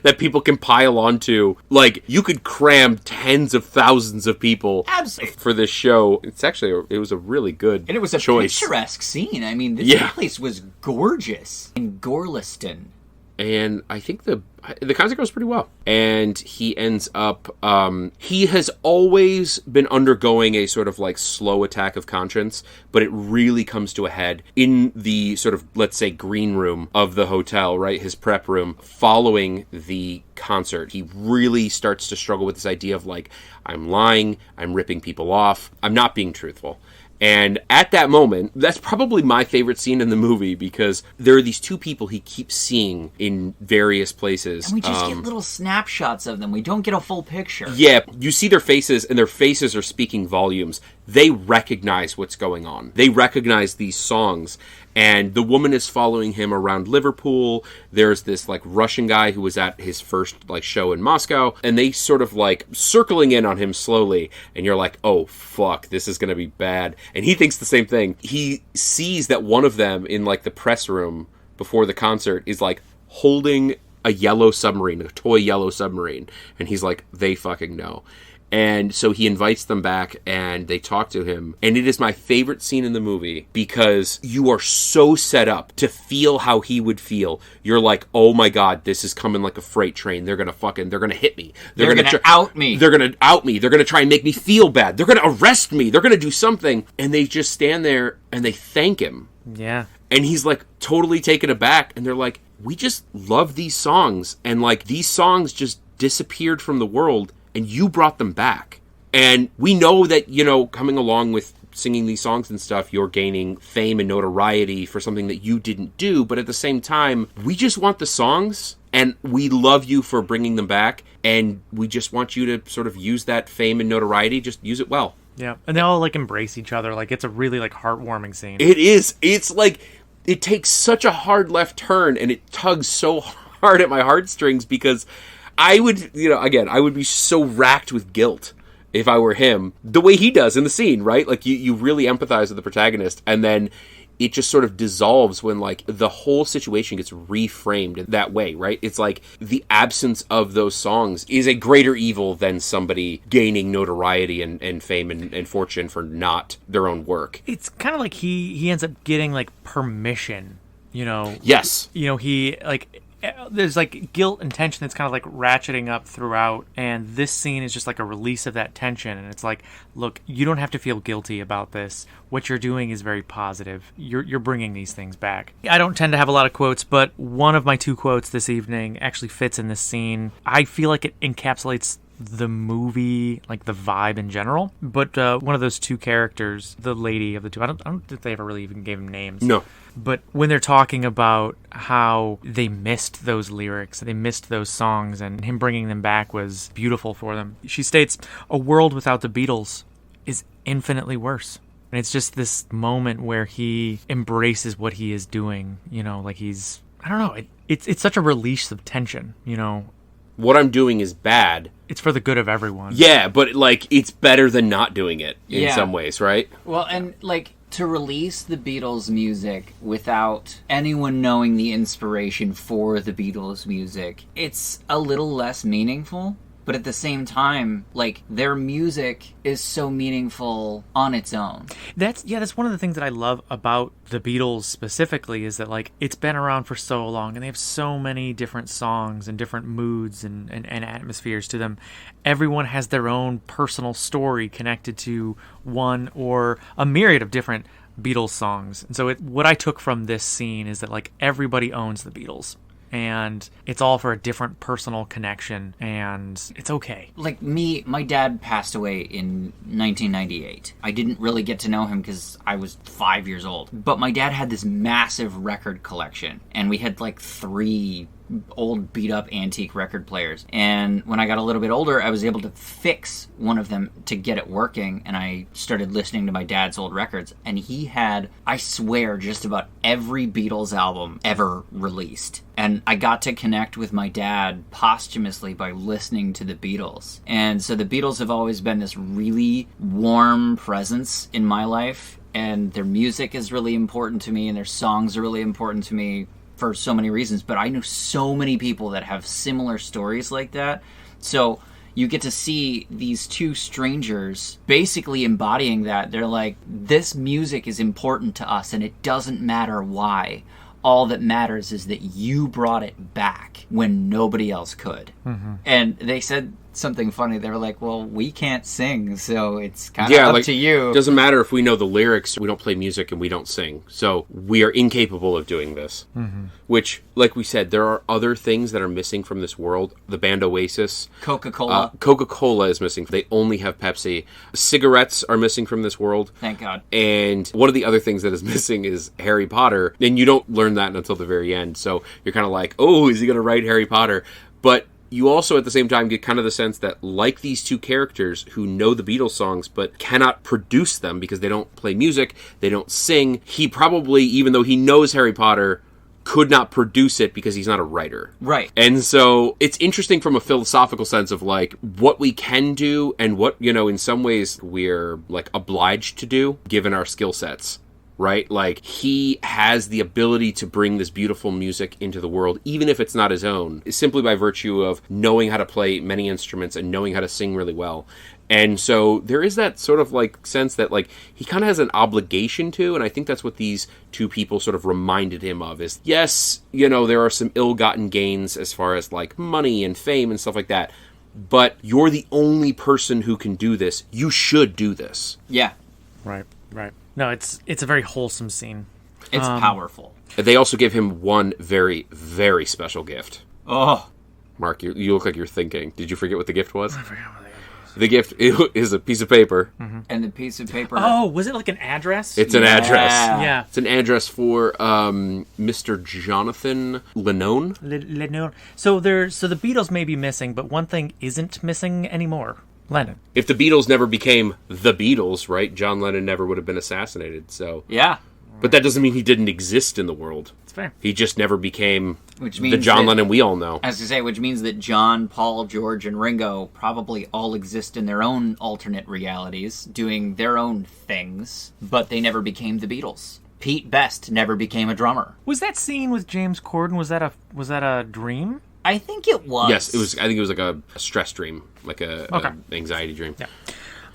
that people can pile onto. Like, you could cram tens of thousands of people for this show. It's actually, it was a really good choice. And it was a picturesque scene. I mean, this place was gorgeous. In Gorliston. And I think the concert goes pretty well. And he ends up... he has always been undergoing a sort of like slow attack of conscience, but it really comes to a head in the sort of, let's say, green room of the hotel, right? His prep room, following the concert. He really starts to struggle with this idea of like, I'm lying, I'm ripping people off, I'm not being truthful. And at that moment, that's probably my favorite scene in the movie, because there are these two people he keeps seeing in various places. And we just get little snapshots of them. We don't get a full picture. Yeah, you see their faces, and their faces are speaking volumes. They recognize what's going on. They recognize these songs. And the woman is following him around Liverpool. There's this like Russian guy who was at his first like show in Moscow, and they sort of like circling in on him slowly, and you're like, oh fuck, this is gonna be bad. And he thinks the same thing. He sees that one of them in like the press room before the concert is like holding a yellow submarine, a toy yellow submarine, and he's like, they fucking know. And so he invites them back, and they talk to him. And it is my favorite scene in the movie, because you are so set up to feel how he would feel. You're like, oh my god, this is coming like a freight train. They're gonna hit me. They're gonna out me. They're gonna out me. They're gonna try and make me feel bad. They're gonna arrest me. They're gonna do something. And they just stand there, and they thank him. Yeah. And he's like totally taken aback, and they're like, we just love these songs. And like, these songs just disappeared from the world, and you brought them back. And we know that, you know, coming along with singing these songs and stuff, you're gaining fame and notoriety for something that you didn't do. But at the same time, we just want the songs, and we love you for bringing them back. And we just want you to sort of use that fame and notoriety. Just use it well. Yeah. And they all like embrace each other. Like, it's a really like heartwarming scene. It is. It's like, it takes such a hard left turn, and it tugs so hard at my heartstrings, because I would, you know, again, I would be so racked with guilt if I were him, the way he does in the scene, right? Like, you really empathize with the protagonist, and then it just sort of dissolves when, like, the whole situation gets reframed that way, right? It's like the absence of those songs is a greater evil than somebody gaining notoriety and fame and fortune for not their own work. It's kind of like he ends up getting, like, permission, you know? Yes. You know, he, like, there's like guilt and tension that's kind of like ratcheting up throughout, and this scene is just like a release of that tension. And it's like, look, you don't have to feel guilty about this. What you're doing is very positive. You're bringing these things back. I don't tend to have a lot of quotes, but one of my two quotes this evening actually fits in this scene. I feel like it encapsulates the movie, like the vibe in general. But one of those two characters, the lady of the two, I don't think they ever really even gave them names. No. But when they're talking about how they missed those lyrics, they missed those songs, and him bringing them back was beautiful for them. She states, a world without the Beatles is infinitely worse. And it's just this moment where he embraces what he is doing, you know, like he's, I don't know, it's such a release of tension, you know. What I'm doing is bad. It's for the good of everyone. Yeah, but like, it's better than not doing it in some ways, right? Well, and like, to release the Beatles music without anyone knowing the inspiration for the Beatles music, it's a little less meaningful. But at the same time, like, their music is so meaningful on its own. That's one of the things that I love about the Beatles specifically, is that, like, it's been around for so long, and they have so many different songs and different moods and atmospheres to them. Everyone has their own personal story connected to one or a myriad of different Beatles songs. And so what I took from this scene is that, like, everybody owns the Beatles. And it's all for a different personal connection, and it's okay. Like me, my dad passed away in 1998. I didn't really get to know him because I was 5 years old. But my dad had this massive record collection, and we had like 3 old beat-up antique record players. And when I got a little bit older, I was able to fix one of them to get it working, and I started listening to my dad's old records. And he had, I swear, just about every Beatles album ever released. And I got to connect with my dad posthumously by listening to the Beatles. And so the Beatles have always been this really warm presence in my life, and their music is really important to me, and their songs are really important to me for so many reasons. But I know so many people that have similar stories like that. So you get to see these two strangers basically embodying that. They're like, this music is important to us, and it doesn't matter why. All that matters is that you brought it back when nobody else could. Mm-hmm. And they said something funny. They were like, well, we can't sing, so it's kind of up to you. It doesn't matter if we know the lyrics, we don't play music, and we don't sing. So we are incapable of doing this. Mm-hmm. Which, like we said, there are other things that are missing from this world. The band Oasis. Coca-Cola. Coca-Cola is missing. They only have Pepsi. Cigarettes are missing from this world. Thank God. And one of the other things that is missing is Harry Potter. And you don't learn that until the very end. So you're kind of like, oh, is he going to write Harry Potter? But you also, at the same time, get kind of the sense that, like these two characters who know the Beatles songs but cannot produce them because they don't play music, they don't sing, he probably, even though he knows Harry Potter, could not produce it because he's not a writer. Right. And so it's interesting from a philosophical sense of, like, what we can do and what, you know, in some ways we're, like, obliged to do given our skill sets. Right? Like, he has the ability to bring this beautiful music into the world, even if it's not his own, simply by virtue of knowing how to play many instruments and knowing how to sing really well. And so there is that sort of, like, sense that, like, he kind of has an obligation to, and I think that's what these two people sort of reminded him of, is, yes, you know, there are some ill-gotten gains as far as, like, money and fame and stuff like that, but you're the only person who can do this. You should do this. Yeah. Right. No, it's a very wholesome scene. It's powerful. They also give him one very, very special gift. Oh. Mark, you look like you're thinking. Did you forget what the gift was? I forgot what the gift was. The gift is a piece of paper. Mm-hmm. And the piece of paper... Oh, was it like an address? It's an address. Yeah. It's an address for Mr. Jonathan Lennon. Lennon. So the Beatles may be missing, but one thing isn't missing anymore. Lennon. If the Beatles never became the Beatles, right, John Lennon never would have been assassinated. So yeah, but that doesn't mean he didn't exist in the world. It's fair. He just never became which means the John Lennon we all know. As I say, which means that John, Paul, George, and Ringo probably all exist in their own alternate realities, doing their own things, but they never became the Beatles. Pete Best never became a drummer. Was that scene with James Corden? Was that a dream? I think it was. Yes, it was. I think it was like a stress dream, like a anxiety dream. Yeah.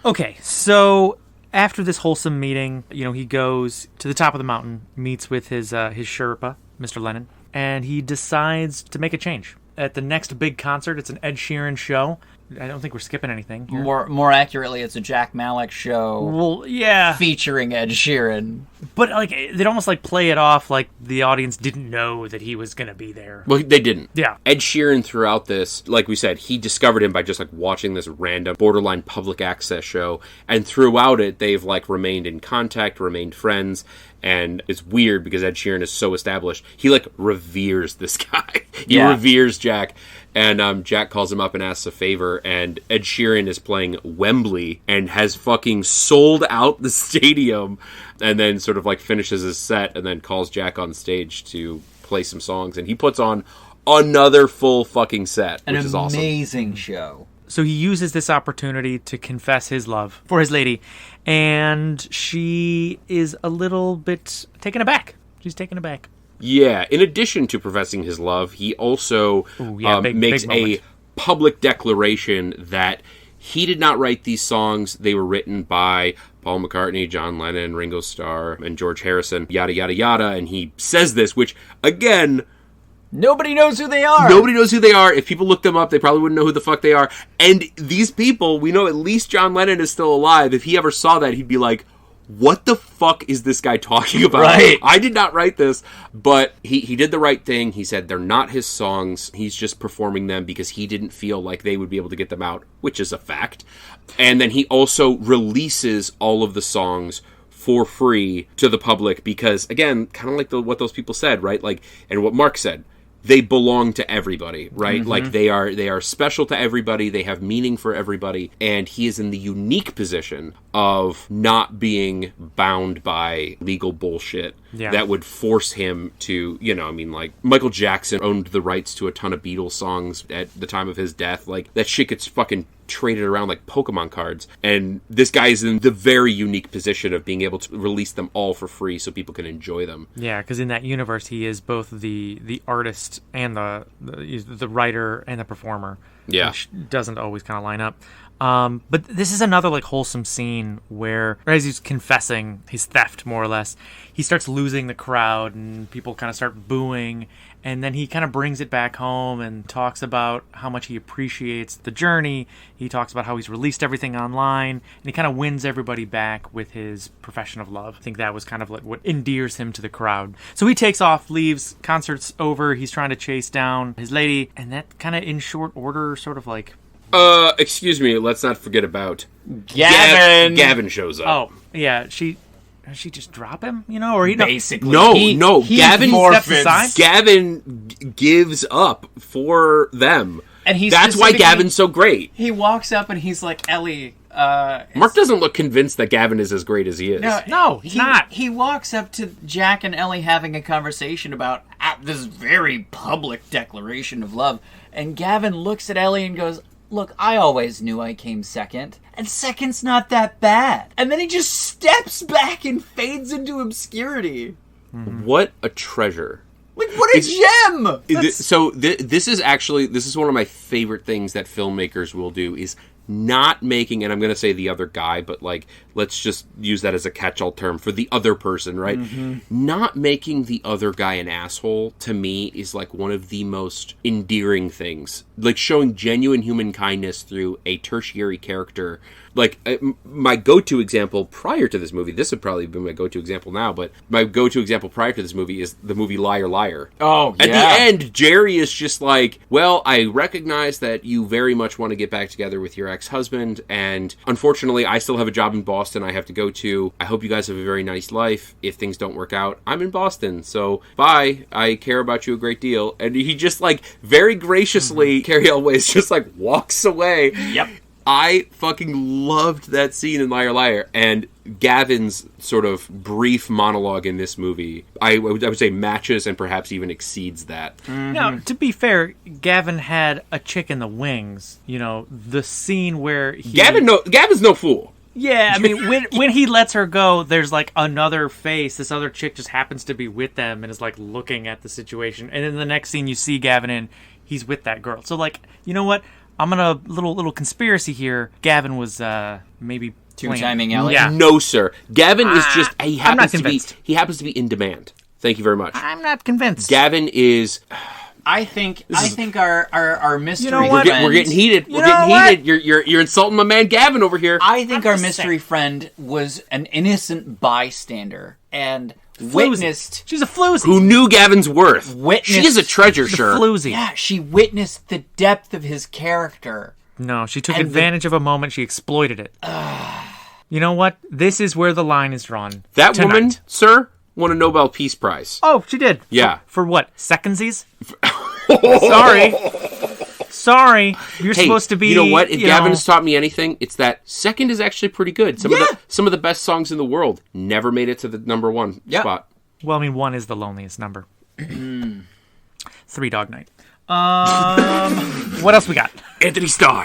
Okay, so after this wholesome meeting, you know, he goes to the top of the mountain, meets with his Sherpa, Mr. Lennon, and he decides to make a change. At the next big concert, it's an Ed Sheeran show. I don't think we're skipping anything here. More accurately, it's a Jack Malek show. Well, yeah, featuring Ed Sheeran. But like they'd almost like play it off like the audience didn't know that he was going to be there. Well, they didn't. Yeah. Ed Sheeran throughout this, like we said, he discovered him by just like watching this random borderline public access show, and throughout it, they've like remained in contact, remained friends. And it's weird because Ed Sheeran is so established. He, like, reveres this guy. He reveres Jack. And Jack calls him up and asks a favor. And Ed Sheeran is playing Wembley and has fucking sold out the stadium. And then sort of, like, finishes his set and then calls Jack on stage to play some songs. And he puts on another full fucking set, which is awesome. An amazing show. So he uses this opportunity to confess his love for his lady, and she is a little bit taken aback. She's taken aback. Yeah, in addition to professing his love, he also makes a public declaration that he did not write these songs. They were written by Paul McCartney, John Lennon, Ringo Starr, and George Harrison, yada, yada, yada. And he says this, which, again... Nobody knows who they are. Nobody knows who they are. If people look them up, they probably wouldn't know who the fuck they are. And these people, we know at least John Lennon is still alive. If he ever saw that, he'd be like, what the fuck is this guy talking about? Right. I did not write this. But he did the right thing. He said they're not his songs. He's just performing them because he didn't feel like they would be able to get them out, which is a fact. And then he also releases all of the songs for free to the public because, again, kind of like what those people said, right? Like, and what Mark said. They belong to everybody, right? Mm-hmm. Like they are special to everybody. They have meaning for everybody. And he is in the unique position of not being bound by legal bullshit that would force him to, you know, I mean, like Michael Jackson owned the rights to a ton of Beatles songs at the time of his death. Like that shit gets fucking traded around like Pokemon cards. And this guy is in the very unique position of being able to release them all for free so people can enjoy them. Yeah, because in that universe, he is both the artist and the writer and the performer. Yeah. Which doesn't always kind of line up. But this is another like wholesome scene where, as he's confessing his theft, more or less, he starts losing the crowd and people kind of start booing. And then he kind of brings it back home and talks about how much he appreciates the journey. He talks about how he's released everything online, and he kind of wins everybody back with his profession of love. I think that was kind of like what endears him to the crowd. So he takes off, leaves, concert's over, he's trying to chase down his lady, and that kind of in short order sort of like... excuse me, let's not forget about... Gavin! Gavin shows up. Oh, yeah, Does she just drop him, you know, or he Basically, no. Gavin steps aside. Gavin gives up for them, and that's why Gavin's so great. He walks up and he's like, "Ellie." Mark doesn't look convinced that Gavin is as great as he is. No, he's not. He walks up to Jack and Ellie having a conversation about this very public declaration of love, and Gavin looks at Ellie and goes, "Look, I always knew I came second, and second's not that bad." And then he just steps back and fades into obscurity. What a treasure. Like, what a gem! This is one of my favorite things that filmmakers will do, is not making, and I'm going to say the other guy, but like, let's just use that as a catch-all term for the other person, right? Mm-hmm. Not making the other guy an asshole, to me, is like one of the most endearing things. Like, showing genuine human kindness through a tertiary character. Like, my go-to example prior to this movie, this would probably be my go-to example now, but my go-to example prior to this movie is the movie Liar Liar. Oh, yeah. At the end, Jerry is just like, well, I recognize that you very much want to get back together with your ex-husband, and unfortunately, I still have a job in Boston I have to go to. I hope you guys have a very nice life. If things don't work out, I'm in Boston, so bye. I care about you a great deal. And he just, like, very graciously, Carrie Elways just, like, walks away. Yep. I fucking loved that scene in Liar Liar, and Gavin's sort of brief monologue in this movie, I would say matches and perhaps even exceeds that. Mm-hmm. Now, to be fair, Gavin had a chick in the wings. You know, the scene where Gavin's no fool. Yeah, I mean, when he lets her go, there's like another face. This other chick just happens to be with them and is like looking at the situation. And then the next scene you see Gavin in, he's with that girl. So like, you know what? I'm gonna little conspiracy here. Gavin was maybe two-timing Ellie. Yeah. No, sir. Gavin is just I'm not convinced. He happens to be in demand. Thank you very much. I'm not convinced. Gavin is. I think our mystery. You know what? We're getting heated. We're getting heated. You're insulting my man Gavin over here. I think our mystery friend was an innocent bystander and witnessed. She's a floozy. Who knew Gavin's worth? She is a treasure, sure. Floozy. Yeah, she witnessed the depth of his character. No, she took advantage of a moment. She exploited it. You know what? This is where the line is drawn. That tonight. woman, sir, won a Nobel Peace Prize. Oh, she did. Yeah. For what? Secondsies? Sorry. You're supposed to be. You know what? If Gavin has taught me anything, it's that second is actually pretty good. Some of the best songs in the world never made it to the number one spot. Well, I mean, 1 is the loneliest number. 3 Dog Night. What else we got? Anthony Starr.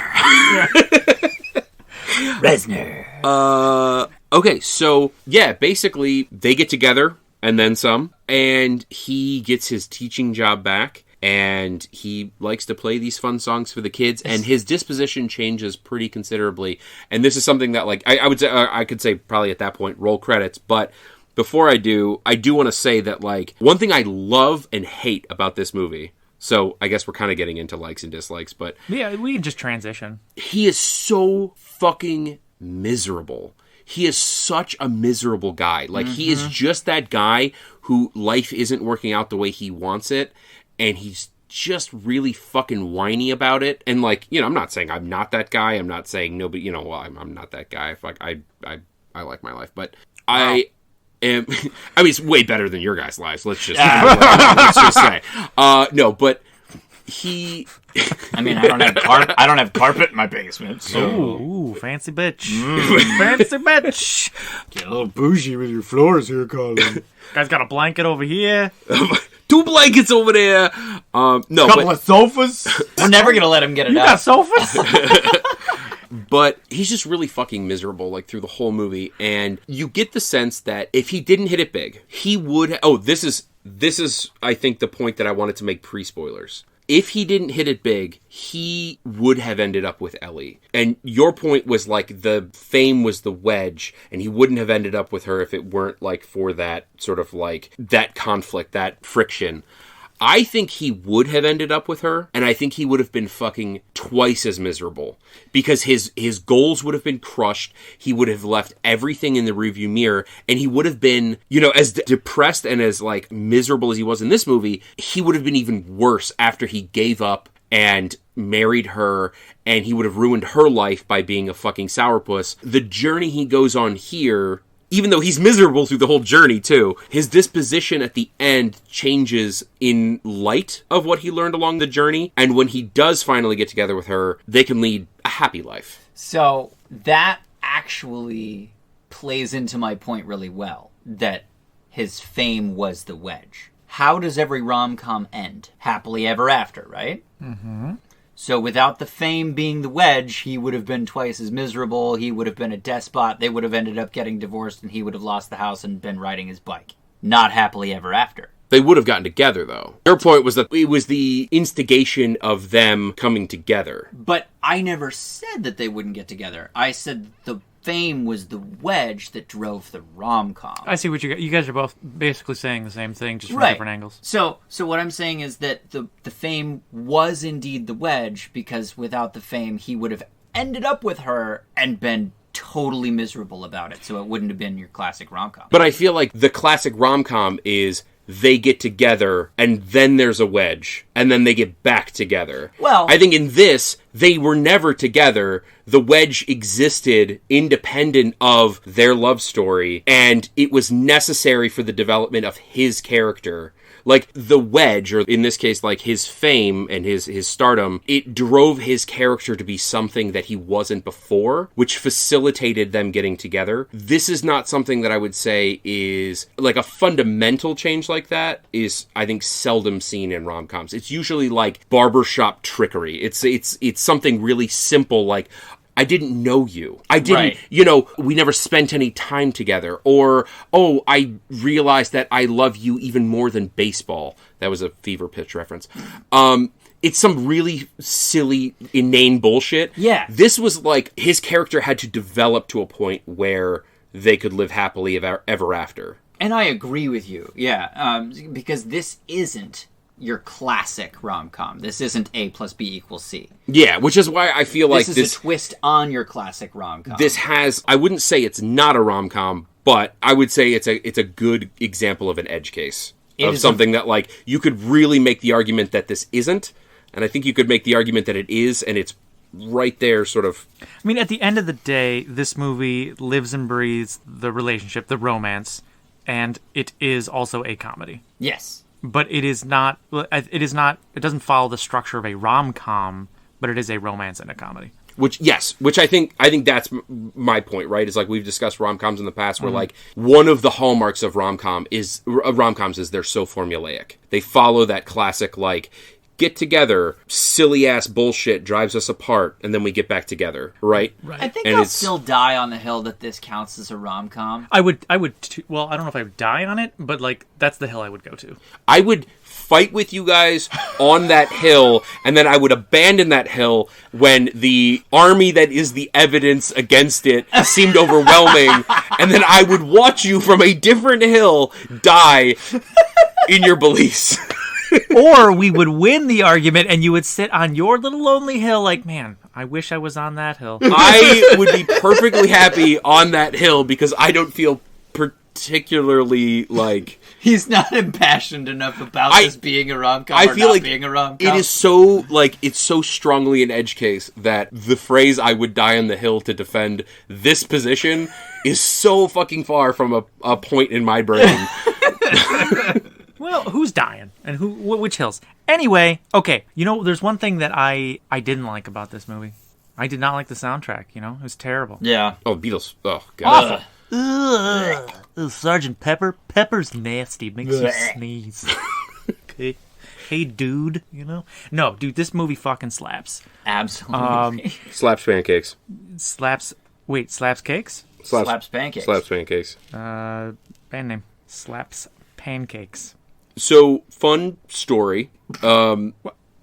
Reznor. Okay, so yeah, basically they get together and then some, and he gets his teaching job back. And he likes to play these fun songs for the kids, and his disposition changes pretty considerably. And this is something that, like, I would say, I could say probably at that point, roll credits. But before I do want to say that, like, one thing I love and hate about this movie. So I guess we're kind of getting into likes and dislikes, but yeah, we can just transition. He is so fucking miserable. He is such a miserable guy. Like, he is just that guy who life isn't working out the way he wants it. And he's just really fucking whiny about it. And, like, you know, I'm not saying I'm not that guy. I'm not saying nobody, you know, well, I'm not that guy. I like my life. But I am, I mean, it's way better than your guys' lives. Let's just say. No, but he... I mean, I don't have carpet in my basement. So. Ooh, fancy bitch. Fancy bitch. Get a little bougie with your floors here, Colin. Guy's got a blanket over here. 2 blankets over there. No, couple of sofas. We're never gonna let him get it you out. You got sofas? But he's just really fucking miserable, like, through the whole movie. And you get the sense that if he didn't hit it big, he would... this is, I think, the point that I wanted to make pre-spoilers. if he didn't hit it big, he would have ended up with Ellie. And your point was like the fame was the wedge, and he wouldn't have ended up with her if it weren't like for that sort of like that conflict, that friction. I think he would have ended up with her, and I think he would have been fucking twice as miserable. Because his goals would have been crushed, he would have left everything in the rearview mirror, and he would have been, you know, as depressed and as, like, miserable as he was in this movie, he would have been even worse after he gave up and married her, and he would have ruined her life by being a fucking sourpuss. The journey he goes on here, even though he's miserable through the whole journey, too, his disposition at the end changes in light of what he learned along the journey. And when he does finally get together with her, they can lead a happy life. So that actually plays into my point really well, that his fame was the wedge. How does every rom-com end? Happily ever after, right? Mm-hmm. So without the fame being the wedge, he would have been twice as miserable. He would have been a despot. They would have ended up getting divorced, and he would have lost the house and been riding his bike. Not happily ever after. They would have gotten together, though. Their point was that it was the instigation of them coming together. But I never said that they wouldn't get together. I said the fame was the wedge that drove the rom-com. I see what you guys are both basically saying the same thing, just from Right. different angles. So what I'm saying is that the fame was indeed the wedge, because without the fame, he would have ended up with her and been totally miserable about it. So it wouldn't have been your classic rom-com. But I feel like the classic rom-com is they get together, and then there's a wedge, and then they get back together. Well, I think in this, they were never together. The wedge existed independent of their love story, and it was necessary for the development of his character. Like, the wedge, or in this case, like, his fame and his stardom, it drove his character to be something that he wasn't before, which facilitated them getting together. This is not something that I would say is, like, a fundamental change like that is, I think, seldom seen in rom-coms. It's usually, like, barbershop trickery. It's something really simple, like, I didn't know you. I didn't, Right. you know, we never spent any time together. Or, oh, I realized that I love you even more than baseball. That was a Fever Pitch reference. It's some really silly, inane bullshit. Yeah. This was like, his character had to develop to a point where they could live happily ever after. And I agree with you, yeah, because this isn't your classic rom-com. This isn't A plus B equals C. Yeah, which is why I feel like This is a twist on your classic rom-com. This has, I wouldn't say it's not a rom-com, but I would say it's a good example of an edge case. Of something that, like, you could really make the argument that this isn't, and I think you could make the argument that it is, and it's right there, sort of. I mean, at the end of the day, this movie lives and breathes the relationship, the romance, and it is also a comedy. Yes. But it is not, it doesn't follow the structure of a rom-com, but it is a romance and a comedy. Which I think that's my point, right? Is like, we've discussed rom-coms in the past where, like, one of the hallmarks of rom-coms is they're so formulaic. They follow that classic, like, get together, silly ass bullshit drives us apart, and then we get back together, right? Right. I think And I'll it's- still die on the hill that this counts as a rom-com. I would, well, I don't know if I would die on it, but, like, that's the hill I would go to. I would fight with you guys on that hill, and then I would abandon that hill when the army that is the evidence against it seemed overwhelming, and then I would watch you from a different hill die in your beliefs. Or we would win the argument and you would sit on your little lonely hill like, man, I wish I was on that hill. I would be perfectly happy on that hill because I don't feel particularly, like... He's not impassioned enough about this being a rom-com I or feel not like being a rom-com. it is so, like, it's so strongly an edge case that the phrase "I would die on the hill to defend this position" is so fucking far from a point in my brain. Well, who's dying and which hills? Anyway, okay, you know, there's one thing that I didn't like about this movie. I did not like the soundtrack, you know? It was terrible. Yeah. Oh, Beatles. Oh, God. Ugh. Ugh, Sergeant Pepper. Pepper's nasty. Makes you sneeze. Okay. Hey, dude, you know? No, dude, this movie fucking slaps. Absolutely. Slaps pancakes. Slaps cakes? Slaps pancakes. Slaps pancakes. Band name. Slaps pancakes. So, fun story. Who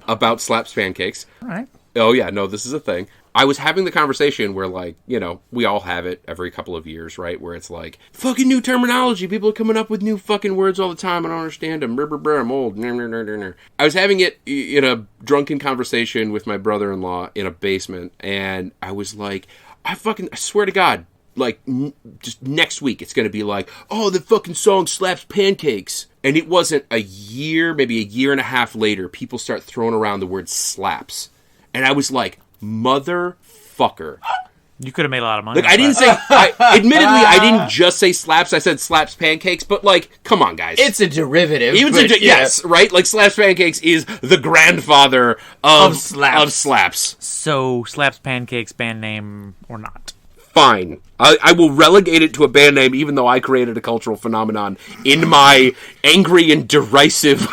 about slaps pancakes. All right. Oh, yeah, no, this is a thing. I was having the conversation where, like, you know, we all have it every couple of years, right? Where it's like, fucking new terminology. People are coming up with new fucking words all the time. I don't understand them. I'm old. I was having it in a drunken conversation with my brother-in-law in a basement, and I was like, I swear to God, like, just next week, it's going to be like, oh, the fucking song slaps pancakes. And it wasn't a year, maybe a year and a half later, people start throwing around the word slaps. And I was like, motherfucker. You could have made a lot of money. Like, I didn't say, admittedly, I didn't just say slaps, I said slaps pancakes, but, like, come on, guys. It's a derivative. Yes, right? Like, slaps pancakes is the grandfather of slaps. So, Slaps Pancakes, band name or not? Fine. I will relegate it to a band name, even though I created a cultural phenomenon in my angry and derisive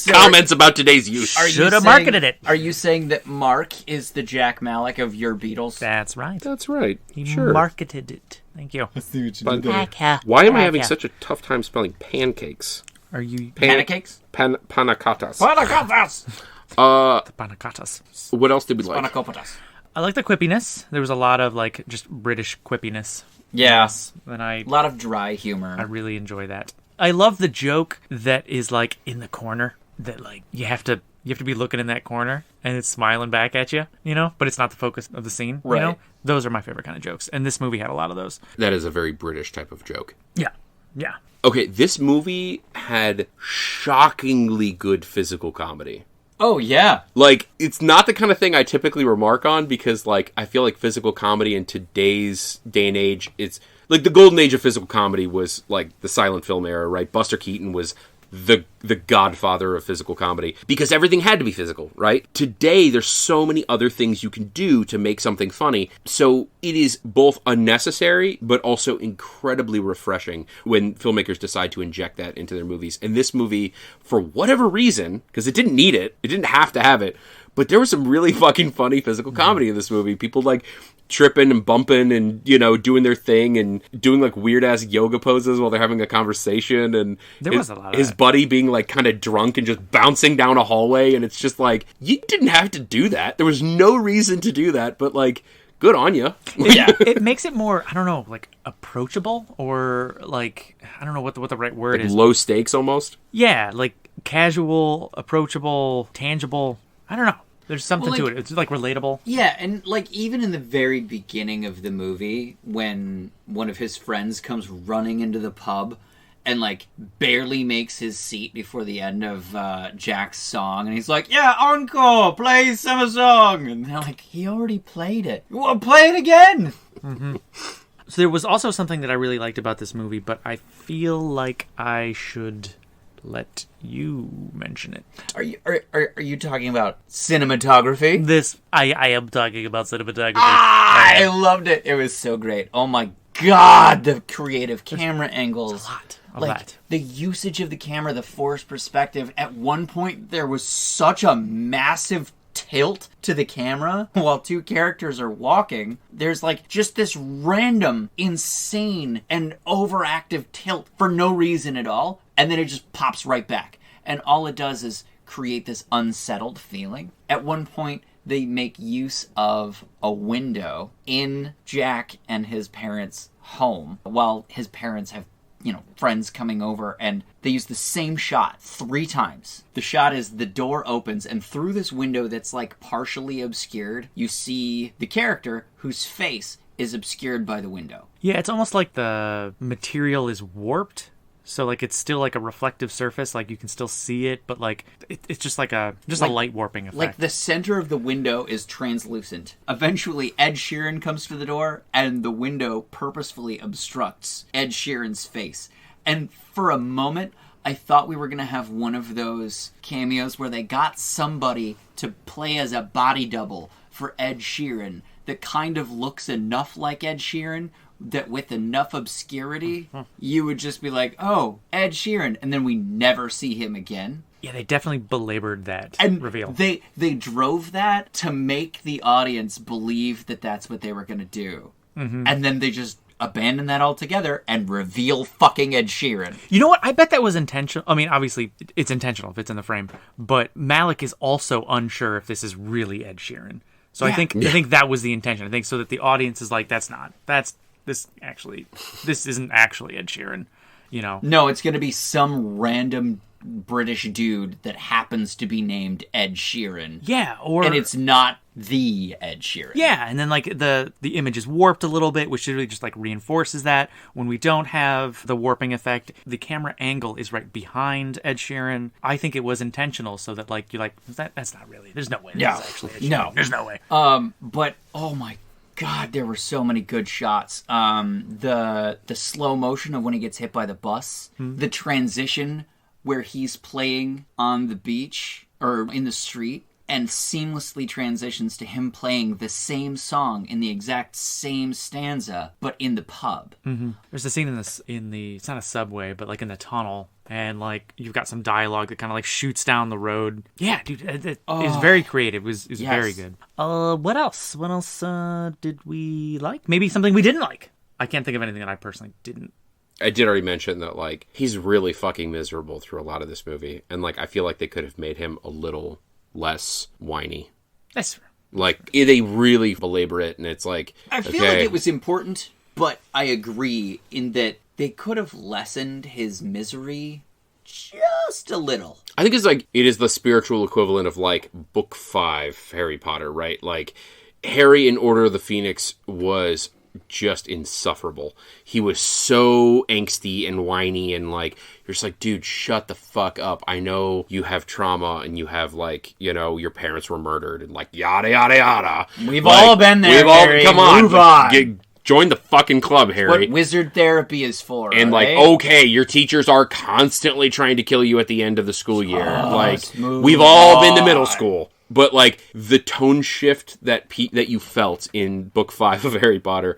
comments about today's youth. Should have marketed it. Are you saying that Mark is the Jack Malik of your Beatles? That's right. That's right. He sure. marketed it. Thank you. I see what you did there. Why am I having such a tough time spelling pancakes? Are you... Pancakes? Panacotas. Panacotas! The panacotas. What else did we like? Panacotas. I like the quippiness. There was a lot of, like, just British quippiness. Yes. And A lot of dry humor. I really enjoy that. I love the joke that is, like, in the corner. That, like, you have to be looking in that corner, and it's smiling back at you, you know? But it's not the focus of the scene, right. You know? Those are my favorite kind of jokes. And this movie had a lot of those. That is a very British type of joke. Yeah. Yeah. Okay, this movie had shockingly good physical comedy. Oh, yeah. Like, it's not the kind of thing I typically remark on because, like, I feel like physical comedy in today's day and age, it's... Like, the golden age of physical comedy was, like, the silent film era, right? Buster Keaton was the godfather of physical comedy because everything had to be physical, right? Today, there's so many other things you can do to make something funny. So it is both unnecessary, but also incredibly refreshing when filmmakers decide to inject that into their movies. And this movie, for whatever reason, because it didn't need it, it didn't have to have it, but there was some really fucking funny physical comedy in this movie. People, like, tripping and bumping and, you know, doing their thing and doing, like, weird-ass yoga poses while they're having a conversation. And there was a lot of his that. buddy being, like, kind of drunk and just bouncing down a hallway. And it's just like, you didn't have to do that. There was no reason to do that, but, like, good on you. Yeah. It makes it more, I don't know, like, approachable or, like, I don't know what the right word Like is. low stakes, almost? Yeah, like, casual, approachable, tangible. I don't know. There's something to it. It's, like, relatable. Yeah, and, like, even in the very beginning of the movie, when one of his friends comes running into the pub and, like, barely makes his seat before the end of Jack's song, and he's like, yeah, encore, play summer song! And they're like, he already played it. Well, play it again! Mm-hmm. So there was also something that I really liked about this movie, but I feel like I should let you mention it. Are you talking about cinematography? I am talking about cinematography. I loved it. It was so great. Oh my god, the creative camera angles. A lot of like that. The usage of the camera, the forced perspective. At one point, there was such a massive tilt to the camera while two characters are walking. There's like just this random, insane, and overactive tilt for no reason at all. And then it just pops right back. And all it does is create this unsettled feeling. At one point, they make use of a window in Jack and his parents' home while his parents have, you know, friends coming over, and they use the same shot 3 times. The shot is the door opens, and through this window that's like partially obscured, you see the character whose face is obscured by the window. Yeah, it's almost like the material is warped. So, like, it's still, like, a reflective surface. Like, you can still see it, but, like, it's just like a light warping effect. Like, the center of the window is translucent. Eventually, Ed Sheeran comes to the door, and the window purposefully obstructs Ed Sheeran's face. And for a moment, I thought we were going to have one of those cameos where they got somebody to play as a body double for Ed Sheeran that kind of looks enough like Ed Sheeran that with enough obscurity, you would just be like, oh, Ed Sheeran, and then we never see him again. Yeah, they definitely belabored that reveal. They drove that to make the audience believe that that's what they were going to do. Mm-hmm. And then they just abandon that altogether and reveal fucking Ed Sheeran. You know what? I bet that was intentional. I mean, obviously, it's intentional if it's in the frame. But Malick is also unsure if this is really Ed Sheeran. So I think that was the intention. I think so that the audience is like, this isn't actually Ed Sheeran. You know? No, it's going to be some random British dude that happens to be named Ed Sheeran. Yeah, and it's not the Ed Sheeran. Yeah, and then like the image is warped a little bit, which really just like reinforces that. When we don't have the warping effect, the camera angle is right behind Ed Sheeran. I think it was intentional so that like you're like, that's not really. There's no way this is actually Ed Sheeran. No, there's no way. But oh my God, there were so many good shots. The slow motion of when he gets hit by the bus, the transition where he's playing on the beach or in the street and seamlessly transitions to him playing the same song in the exact same stanza, but in the pub. Mm-hmm. There's a scene in the it's not a subway, but like in the tunnel, and like you've got some dialogue that kind of like shoots down the road. Yeah, dude, it was very creative. It was very good. What else? What else did we like? Maybe something we didn't like. I can't think of anything that I personally didn't. I did already mention that, like, he's really fucking miserable through a lot of this movie. And, like, I feel like they could have made him a little less whiny. That's fair. Like, they really belabor it, and it's like, I feel like it was important, but I agree in that they could have lessened his misery just a little. I think it's like, it is the spiritual equivalent of, like, Book 5 Harry Potter, right? Like, Harry in Order of the Phoenix was just insufferable. He was so angsty and whiny and like, you're just like, dude, shut the fuck up. I know you have trauma and you have like, you know, your parents were murdered and like yada yada yada. We've all been there, Harry. Come on. Move on. Join the fucking club, Harry. What wizard therapy is for. And like, okay, your teachers are constantly trying to kill you at the end of the school year. Like, we've all been to middle school. But, like, the tone shift that you felt in Book 5 of Harry Potter,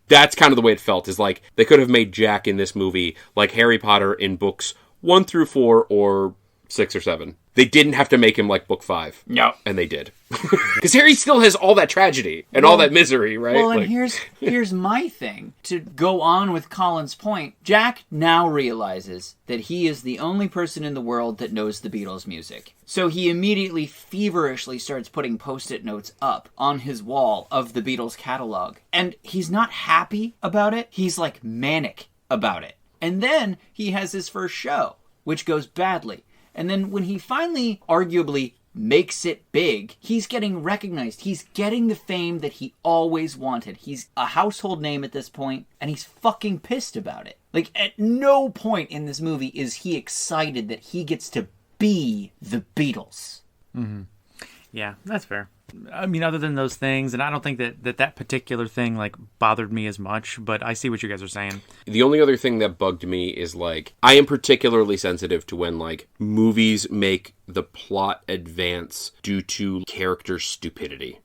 that's kind of the way it felt. Is like, they could have made Jack in this movie like Harry Potter in Books 1 through 4 or 6 or 7. They didn't have to make him like Book 5. No. And they did. Because Harry still has all that tragedy and all that misery, right? Well, and here's my thing. To go on with Colin's point, Jack now realizes that he is the only person in the world that knows the Beatles music. So he immediately feverishly starts putting Post-it notes up on his wall of the Beatles catalog. And he's not happy about it. He's like manic about it. And then he has his first show, which goes badly. And then when he finally, arguably, makes it big, he's getting recognized. He's getting the fame that he always wanted. He's a household name at this point, and he's fucking pissed about it. Like, at no point in this movie is he excited that he gets to be the Beatles. Mm-hmm. Yeah, that's fair. I mean, other than those things, and I don't think that particular thing, like, bothered me as much, but I see what you guys are saying. The only other thing that bugged me is, like, I am particularly sensitive to when, like, movies make the plot advance due to character stupidity.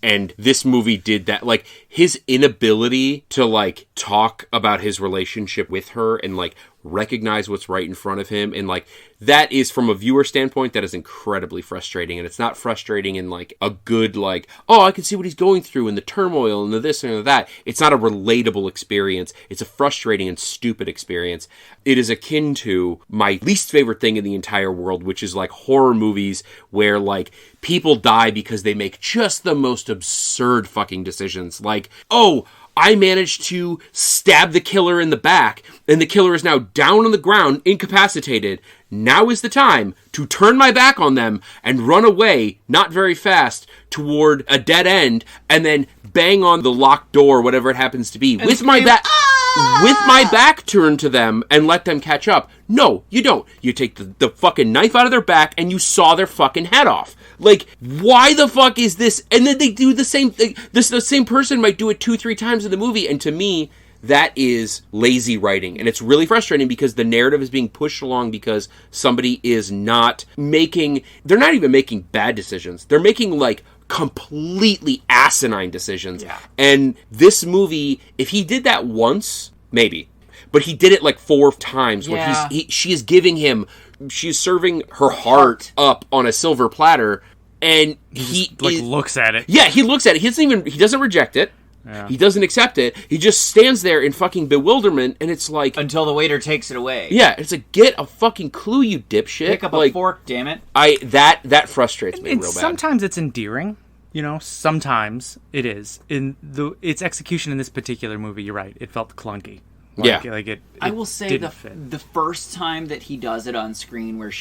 And this movie did that. Like, his inability to, like, talk about his relationship with her and, like, recognize what's right in front of him. And, like, that is, from a viewer standpoint, that is incredibly frustrating. And it's not frustrating in, like, a good, like, oh, I can see what he's going through and the turmoil and the this and the that. It's not a relatable experience. It's a frustrating and stupid experience. It is akin to my least favorite thing in the entire world, which is, like, horror movies where, like, people die because they make just the most absurd fucking decisions. Like, oh, I managed to stab the killer in the back, and the killer is now down on the ground, incapacitated. Now is the time to turn my back on them and run away, not very fast, toward a dead end, and then bang on the locked door, whatever it happens to be, with my back turned to them and let them catch up. No, you don't. You take the fucking knife out of their back and you saw their fucking head off. Like, why the fuck is this? And then they do the same thing. The same person might do it 2-3 times in the movie. And to me, that is lazy writing. And it's really frustrating because the narrative is being pushed along because somebody is not making... They're not even making bad decisions. They're making, like, completely asinine decisions. Yeah. And this movie, if he did that once, maybe. But he did it, like, 4 times. Yeah. Where she is giving him... She's serving her heart up on a silver platter, and he looks at it. Yeah, he looks at it. He doesn't reject it. Yeah. He doesn't accept it. He just stands there in fucking bewilderment, and it's like... Until the waiter takes it away. Yeah, it's like, get a fucking clue, you dipshit. Pick up like, a fork, damn it. That frustrates me And real bad. sometimes it's endearing. Sometimes it is. In its execution in this particular movie, you're right. It felt clunky. I will say the first time that he does it on screen where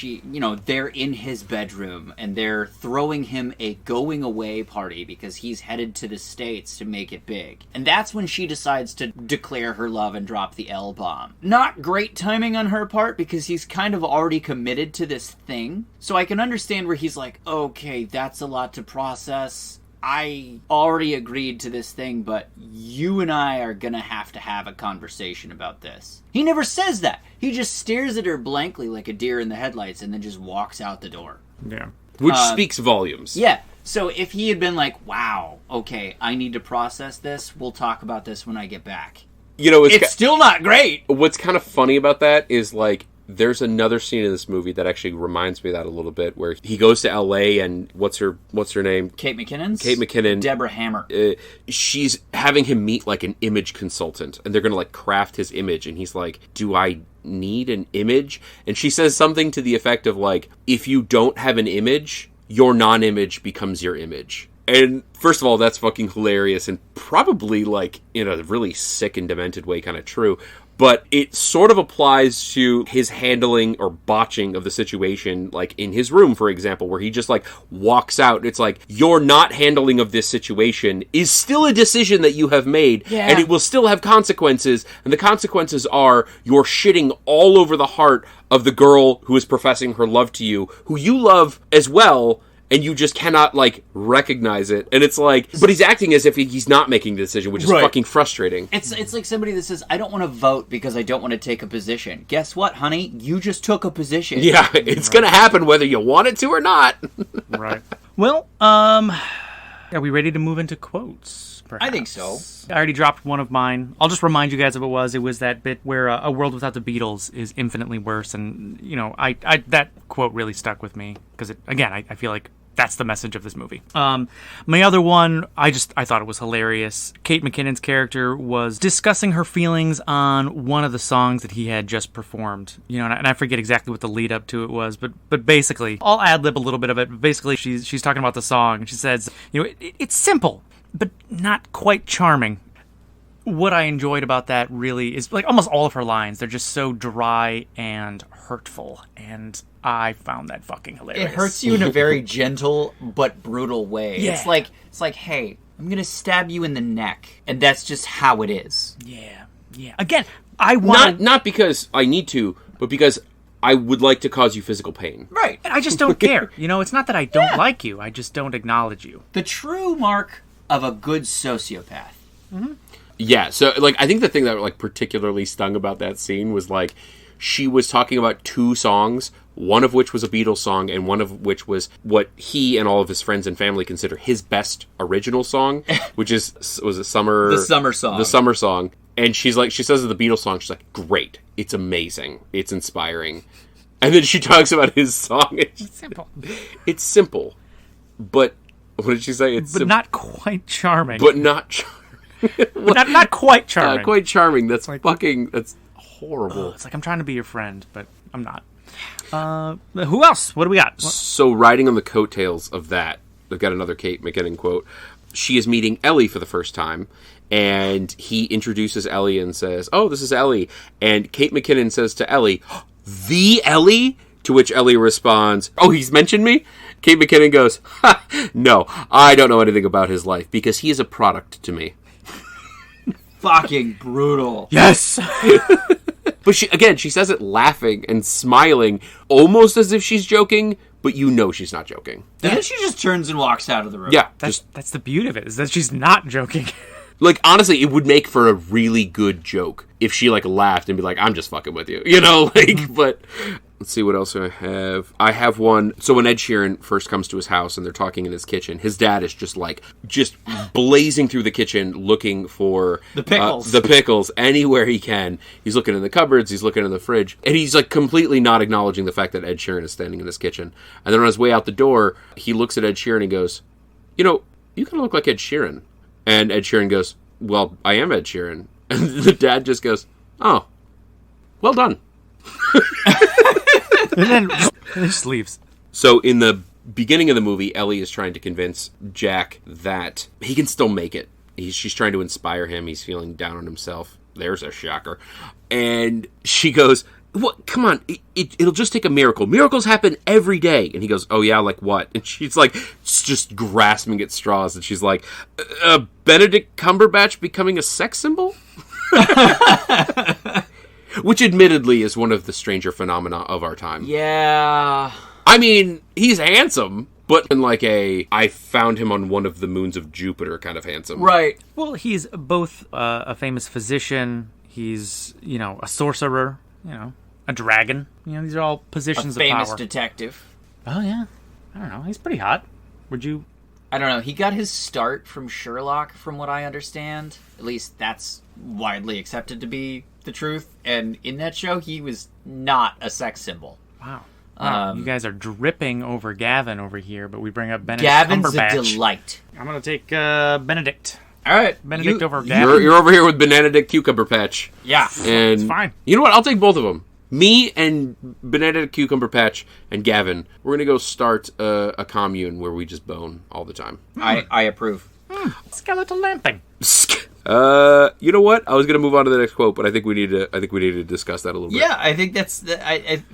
they're in his bedroom and they're throwing him a going away party because he's headed to the States to make it big. And that's when she decides to declare her love and drop the L-bomb. Not great timing on her part because he's kind of already committed to this thing. So I can understand where he's like, okay, that's a lot to process. I already agreed to this thing, but you and I are gonna have to have a conversation about this. He never says that. He just stares at her blankly like a deer in the headlights and then just walks out the door. Yeah. Which speaks volumes. Yeah. So if he had been like, wow, okay, I need to process this, we'll talk about this when I get back. It's still not great. What's kind of funny about that is, like, there's another scene in this movie that actually reminds me of that a little bit, where he goes to L.A. and what's her name? Kate McKinnon. Deborah Hammer. She's having him meet, like, an image consultant, and they're going to, like, craft his image, and he's like, do I need an image? And she says something to the effect of, like, if you don't have an image, your non-image becomes your image. And first of all, that's fucking hilarious and probably, like, in a really sick and demented way, kind of true. But it sort of applies to his handling or botching of the situation, like in his room, for example, where he just, like, walks out. It's like, your not handling of this situation is still a decision that you have made, and it will still have consequences. And the consequences are you're shitting all over the heart of the girl who is professing her love to you, who you love as well, and you just cannot, like, recognize it. And it's like, but he's acting as if he's not making the decision, which is fucking frustrating. It's like somebody that says, I don't want to vote because I don't want to take a position. Guess what, honey? You just took a position. Yeah, it's going to happen whether you want it to or not. Right. Well, are we ready to move into quotes, perhaps? I think so. I already dropped one of mine. I'll just remind you guys of what it was. It was that bit where a world without the Beatles is infinitely worse. And, I that quote really stuck with me because, I feel like that's the message of this movie. My other one, I thought it was hilarious. Kate McKinnon's character was discussing her feelings on one of the songs that he had just performed. And I forget exactly what the lead up to it was, but basically, I'll ad-lib a little bit of it. But basically, she's talking about the song, and she says, it's simple, but not quite charming. What I enjoyed about that really is, like, almost all of her lines, they're just so dry and hurtful, and I found that fucking hilarious. It hurts you in a very gentle but brutal way. Yeah. It's like, hey, I'm gonna stab you in the neck, and that's just how it is. Yeah. Again, I want not because I need to, but because I would like to cause you physical pain. Right. I just don't care. It's not that I don't like you. I just don't acknowledge you. The true mark of a good sociopath. Mm-hmm. Yeah, so, like, I think the thing that, like, particularly stung about that scene was, like, she was talking about two songs, one of which was a Beatles song, and one of which was what he and all of his friends and family consider his best original song, which was a summer... The summer song. The summer song. And she says of the Beatles song, she's like, great, it's amazing, it's inspiring. And then she talks about his song. It's simple. It's simple, but... What did she say? It's but not quite charming. But not charming. not quite charming. Not quite charming. That's that's horrible. It's like, I'm trying to be your friend, but I'm not. Who else? What do we got? So, riding on the coattails of that, I've got another Kate McKinnon quote. She is meeting Ellie for the first time, and he introduces Ellie and says, oh, this is Ellie. And Kate McKinnon says to Ellie, the Ellie? To which Ellie responds, oh, he's mentioned me? Kate McKinnon goes, ha, no, I don't know anything about his life, because he is a product to me. Fucking brutal. Yes! But she says it laughing and smiling, almost as if she's joking, but she's not joking. And then she just turns and walks out of the room. Yeah. That's the beauty of it, is that she's not joking. Like, honestly, it would make for a really good joke if she, like, laughed and be like, I'm just fucking with you. But... Let's see what else I have. I have one. So when Ed Sheeran first comes to his house and they're talking in his kitchen, his dad is just blazing through the kitchen looking for the pickles. The pickles anywhere he can. He's looking in the cupboards. He's looking in the fridge. And he's, like, completely not acknowledging the fact that Ed Sheeran is standing in his kitchen. And then on his way out the door, he looks at Ed Sheeran and goes, you kind of look like Ed Sheeran. And Ed Sheeran goes, well, I am Ed Sheeran. And the dad just goes, oh, well done. And then just leaves. So in the beginning of the movie, Ellie is trying to convince Jack that he can still make it. She's trying to inspire him. He's feeling down on himself. There's a shocker. And she goes, "What? Come on, it'll just take a miracle. Miracles happen every day." And he goes, "Oh yeah, like what?" And she's like, just grasping at straws. And she's like, Benedict Cumberbatch becoming a sex symbol? Which admittedly is one of the stranger phenomena of our time. Yeah. I mean, he's handsome, but in like I found him on one of the moons of Jupiter kind of handsome. Right. Well, he's both a famous physician. He's, a sorcerer, a dragon. These are all positions of power. Famous detective. Oh, yeah. I don't know. He's pretty hot. Would you... I don't know. He got his start from Sherlock, from what I understand. At least that's widely accepted to be the truth. And in that show, he was not a sex symbol. Wow. You guys are dripping over Gavin over here, but we bring up Benedict Gavin's Cumberbatch. a delight. I'm going to take Benedict. All right. Benedict over Gavin. You're over here with Benedict Cucumber Patch. Yeah. And it's fine. You know what? I'll take both of them. Me and Benedict Cucumber Patch and Gavin, we're going to go start a commune where we just bone all the time. I approve. Skeletal lamping. You know what? I was going to move on to the next quote, but I think we need to discuss that a little bit. Yeah, I think that's...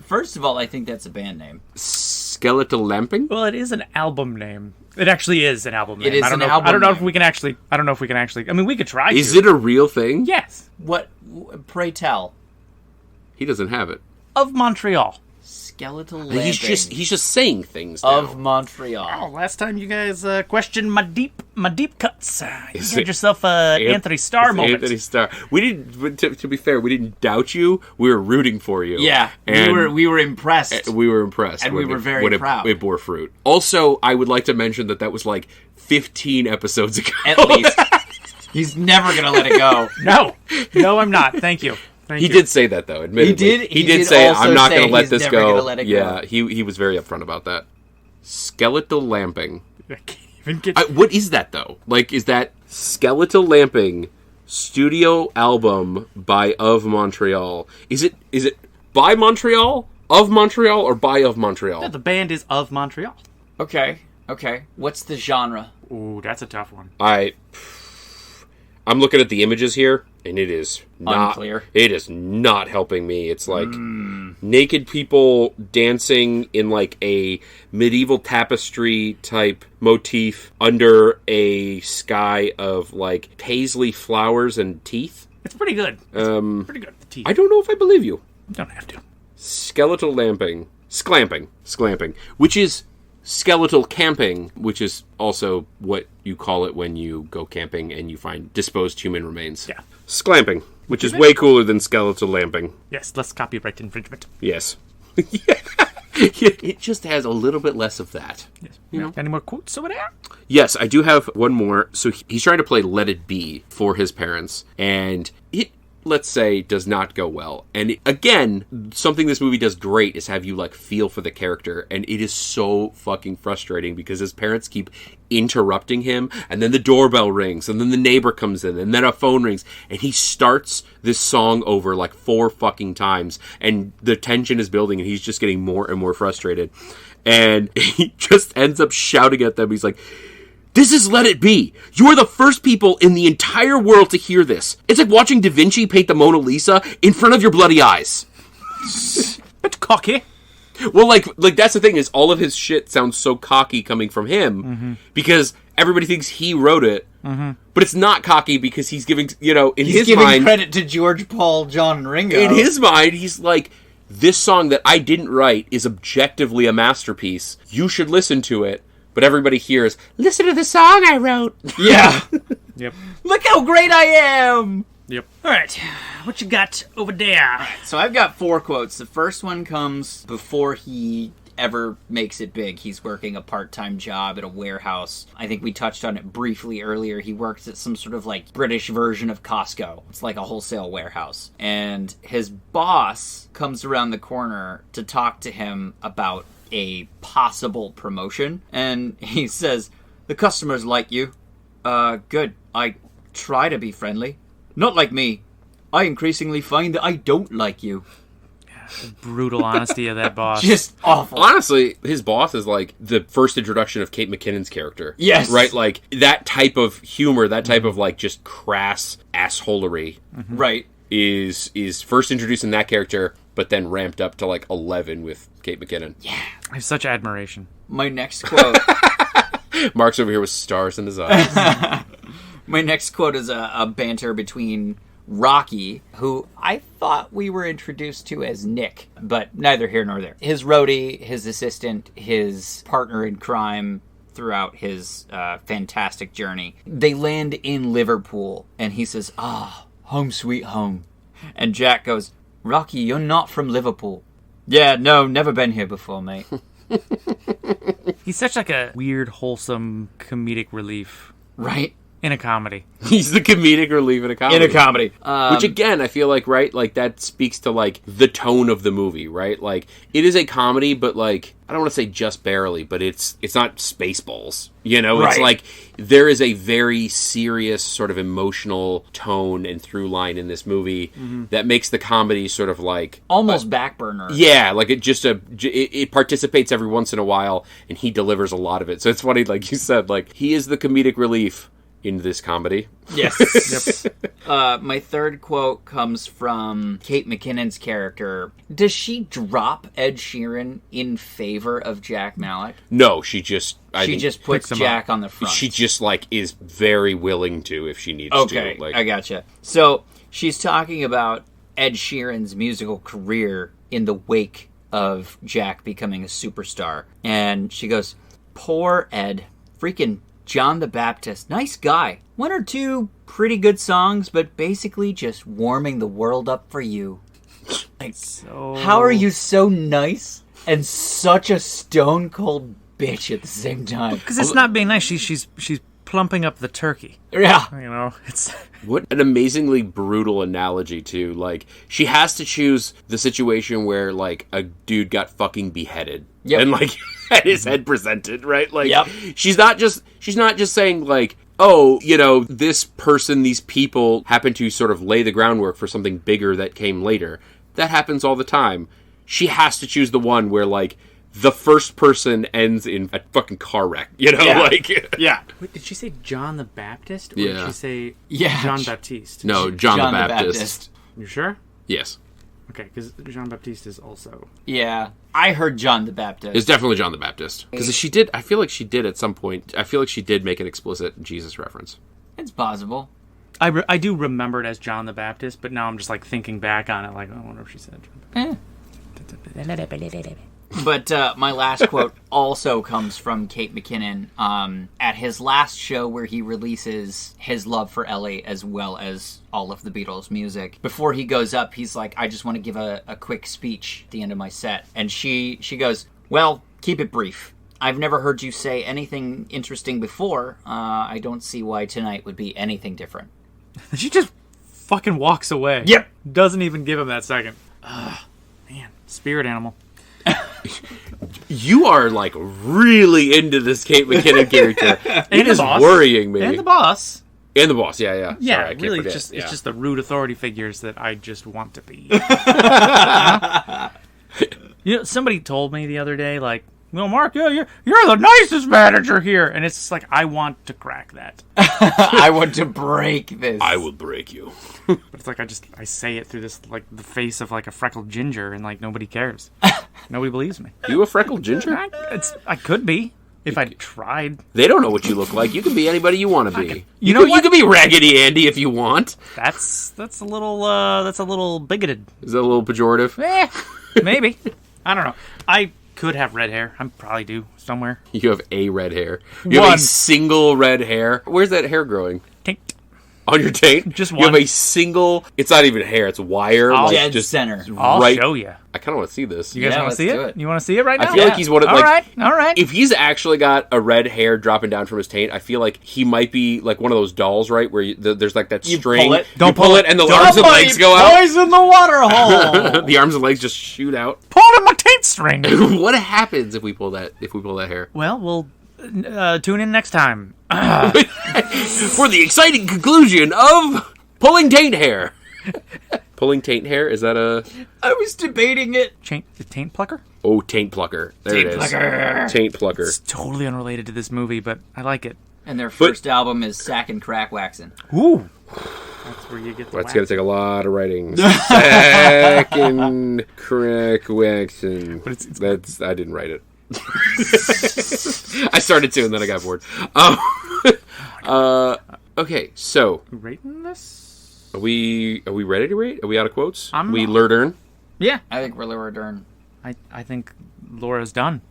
first of all, I think that's a band name. Skeletal Lamping? Well, it is an album name. It actually is an album name. It is I don't an know. album I don't know if name. we can actually... I mean, we could try Is to. it a real thing? Yes. What? Pray tell. He doesn't have it. Of Montreal. Skeletal Lamping. He's just saying things now. of Montreal. Oh, last time you guys questioned my deep cuts. You Is had it yourself a Anthony Starr moment. Anthony Starr. We didn't. To be fair, we didn't doubt you. We were rooting for you. Yeah, And we were impressed. we were impressed, And we when were very when proud. It bore fruit. Also, I would like to mention that was like 15 episodes ago. At least. He's never going to let it go. No, I'm not. Thank you. He did say that though. Admittedly, He he did did say, also "I'm not say going to let he's this never go." gonna let it go. Yeah, he was very upfront about that. Skeletal Lamping. I can't even get... What is that though? Like, is that Skeletal Lamping studio album by Of Montreal? Is it by Montreal, of Montreal, or by Of Montreal? The band is of Montreal. Okay. What's the genre? Ooh, that's a tough one. I'm looking at the images here, and it is not Unclear. It is not helping me. It's like naked people dancing in like a medieval tapestry type motif under a sky of like paisley flowers and teeth. It's pretty good. It's pretty good. The teeth. I don't know if I believe you. You don't have to. Skeletal lamping, sclamping, which is skeletal camping, which is also what you call it when you go camping and you find disposed human remains. Yeah. Sclamping, which is way cooler than skeletal lamping. Yes, less copyright infringement. Yes. It just has a little bit less of that. Yes. You know? Any more quotes over there? Yes, I do have one more. So he's trying to play Let It Be for his parents, and it, let's say, does not go well. And again, something this movie does great is have you like feel for the character, and it is so fucking frustrating because his parents keep interrupting him, and then the doorbell rings, and then the neighbor comes in, and then a phone rings, and he starts this song over like 4 fucking times, and the tension is building, and he's just getting more and more frustrated, and he just ends up shouting at them. He's like, "This is Let It Be. You're the first people in the entire world to hear this. It's like watching Da Vinci paint the Mona Lisa in front of your bloody eyes." Bit cocky. Well, like that's the thing is all of his shit sounds so cocky coming from him because everybody thinks he wrote it, but it's not cocky because he's giving, in his giving mind, credit to George, Paul, John, and Ringo. in his mind, he's like, this song that I didn't write is objectively a masterpiece. You should listen to it. But everybody hears, "Listen to the song I wrote." Yeah. Yep. Look how great I am! Yep. All right. What you got over there? So I've got 4 quotes. The first one comes before he ever makes it big. He's working a part-time job at a warehouse. I think we touched on it briefly earlier. He works at some sort of like British version of Costco. It's like a wholesale warehouse. And his boss comes around the corner to talk to him about a possible promotion. And he says, "The customers like you. Good. I try to be friendly. Not like me. I increasingly find that I don't like you. The brutal honesty of that boss. Just awful. Honestly, his boss is like the first introduction of Kate McKinnon's character. Yes. Right? Like, that type of humor, that type of, like, just crass assholery Right. is first introduced in that character, but then ramped up to, like, 11 with Kate McKinnon. I have such admiration. My next quote. Mark's over here with stars in his eyes. My next quote is a banter between Rocky, who I thought we were introduced to as Nick, but neither here nor there. His roadie, his assistant, his partner in crime throughout his fantastic journey. They land in Liverpool, and he says, home sweet home. And Jack goes, Rocky, you're not from Liverpool. Yeah, no, never been here before, mate. He's such like a weird, wholesome comedic relief Right? in a comedy. He's the comedic relief in a comedy. In a comedy. Which, again, I feel like, right, like, that speaks to, like, the tone of the movie, right? Like, it is a comedy, but, like, I don't want to say just barely, but it's not Spaceballs, you know? It's Right. like, there is a very serious sort of emotional tone and through line in this movie that makes the comedy sort of, like... Almost backburner. Yeah, like, it participates every once in a while, and he delivers a lot of it. So it's funny, like you said, like, he is the comedic relief in this comedy. Yes. My third quote comes from Kate McKinnon's character. Does she drop Ed Sheeran in favor of Jack Malek? No, she just... She just puts picks him Jack on the front. She just, like, is very willing to if she needs Okay, to. Like, I gotcha. So she's talking about Ed Sheeran's musical career in the wake of Jack becoming a superstar. And she goes, poor Ed. Freaking John the Baptist. Nice guy. One or two pretty good songs, but basically just warming the world up for you. Like, So how are you so nice and such a stone cold bitch at the same time? Because it's not being nice. She's plumping up the turkey. Yeah. You know, it's What an amazingly brutal analogy, too. Like, she has to choose the situation where, like, a dude got fucking beheaded. Yep. And, like, had his head presented, right? Like, Yep. she's not just saying, like, oh, you know, this person, these people happen to sort of lay the groundwork for something bigger that came later. That happens all the time. She has to choose the one where, like, the first person ends in a fucking car wreck, you know? Yeah. Like, Yeah. Wait, did she say John the Baptist? Or Yeah. did she say Yeah. John Baptiste? no, John the Baptist. You sure? Yes. Okay, because Jean Baptiste is also... Yeah. I heard John the Baptist. It's definitely John the Baptist. Because she did, I feel like she did at some point, I feel like she did make an explicit Jesus reference. It's possible. I do remember it as John the Baptist, but now I'm just like thinking back on it like, I wonder if she said John But my last quote also comes from Kate McKinnon at his last show where he releases his love for Ellie as well as all of the Beatles music. Before he goes up, he's like, I just want to give a quick speech at the end of my set. And she goes, well, keep it brief. I've never heard you say anything interesting before. I don't see why tonight would be anything different. She just fucking walks away. Yep. Doesn't even give him that second. Man, spirit animal. You are, like, really into this Kate McKinnon character. It And the is boss. worrying me. And the boss. And the boss, yeah. Yeah, Sorry, I can't really, forget. it's Yeah. just the rude authority figures that I just want to be. You know, somebody told me the other day, like, well, Mark, you're the nicest manager here, and it's just like I want to crack that, I want to break this. I will break you. but it's like I say it through this like the face of like a freckled ginger, and like nobody cares, nobody believes me. You a freckled ginger? I could be if I tried. They don't know what you look like. You can be anybody you want to be. You know You what? can be Raggedy Andy if you want. That's a little bigoted. Is that a little pejorative? Maybe. I don't know. I could have red hair. I probably do somewhere. You have a red hair. You have a One. single red hair. Where's that hair growing? Tink. On your taint? Just You have one. a single... It's not even hair. It's wire. I'll- like, Dead just center. I'll right. show you. I kind of want to see this. You guys Yeah, want to let's see do it? it. You want to see it right now? I feel like he's one of, All like... right. All right. If he's actually got a red hair dropping down from his taint, I feel like he might be like one of those dolls, right? Where there's like that You string. pull it. You pull it, and the arms and legs go out. Boys in the water hole. The arms and legs just shoot out. Pull it in my taint string. What happens if we pull that? If we pull that hair? Well, we'll Tune in next time. For the exciting conclusion of Pulling Taint Hair. Pulling Taint Hair, is that a... I was debating it. Taint Plucker? Oh, Taint Plucker. There it is. Taint Plucker. It's totally unrelated to this movie, but I like it. And their first album is Sack and Crack Waxin'. Ooh. That's where you get the That's going to take a lot of writing. Second Crack Waxin'. But it's I didn't write it. I started to, and then I got bored. Okay, so... You rating this? Are we ready to rate? Are we out of quotes? I'm we not. Lurdern? Yeah. I think we're Laura Dern. I think Laura's done.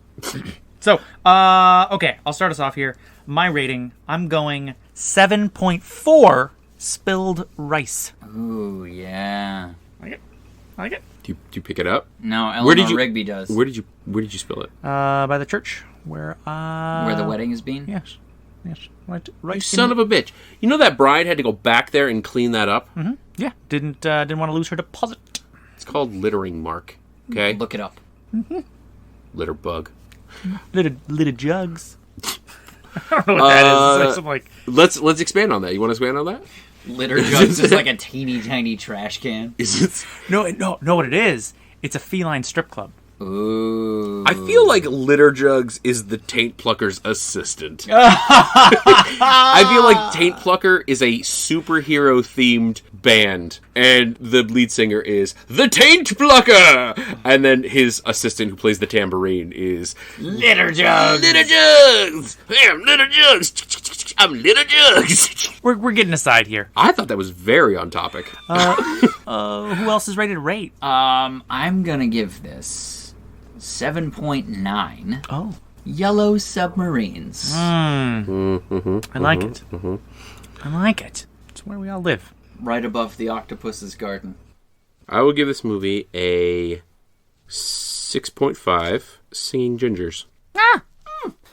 So, okay, I'll start us off here. My rating, I'm going 7.4 spilled rice. Ooh, yeah. Like it. Do you pick it up? No, Eleanor Rigby does. Where did you spill it? By the church where the wedding has been? Yes. Right. You son of a bitch! You know that bride had to go back there and clean that up. Mm-hmm. Yeah. Didn't want to lose her deposit. It's called littering, Mark. Okay. Look it up. Mm-hmm. Litter bug. Little jugs. I don't know what that is. It's like something like... Let's expand on that. You want to expand on that? Litter jugs is like a teeny tiny trash can. Is it? No. What it is? It's a feline strip club. Ooh. I feel like Litter Jugs is the Taint Plucker's assistant. I feel like Taint Plucker is a superhero-themed band, and the lead singer is the Taint Plucker! And then his assistant who plays the tambourine is Litter Jugs! Litter Jugs! Hey, I'm Litter Jugs! I'm Litter Jugs! We're getting aside here. I thought that was very on topic. Who else is ready to rate? I'm gonna give this 7.9 Oh. Yellow Submarines. I like it. I like it. It's where we all live. Right above the octopus's garden. I will give this movie a 6.5 Singing Gingers.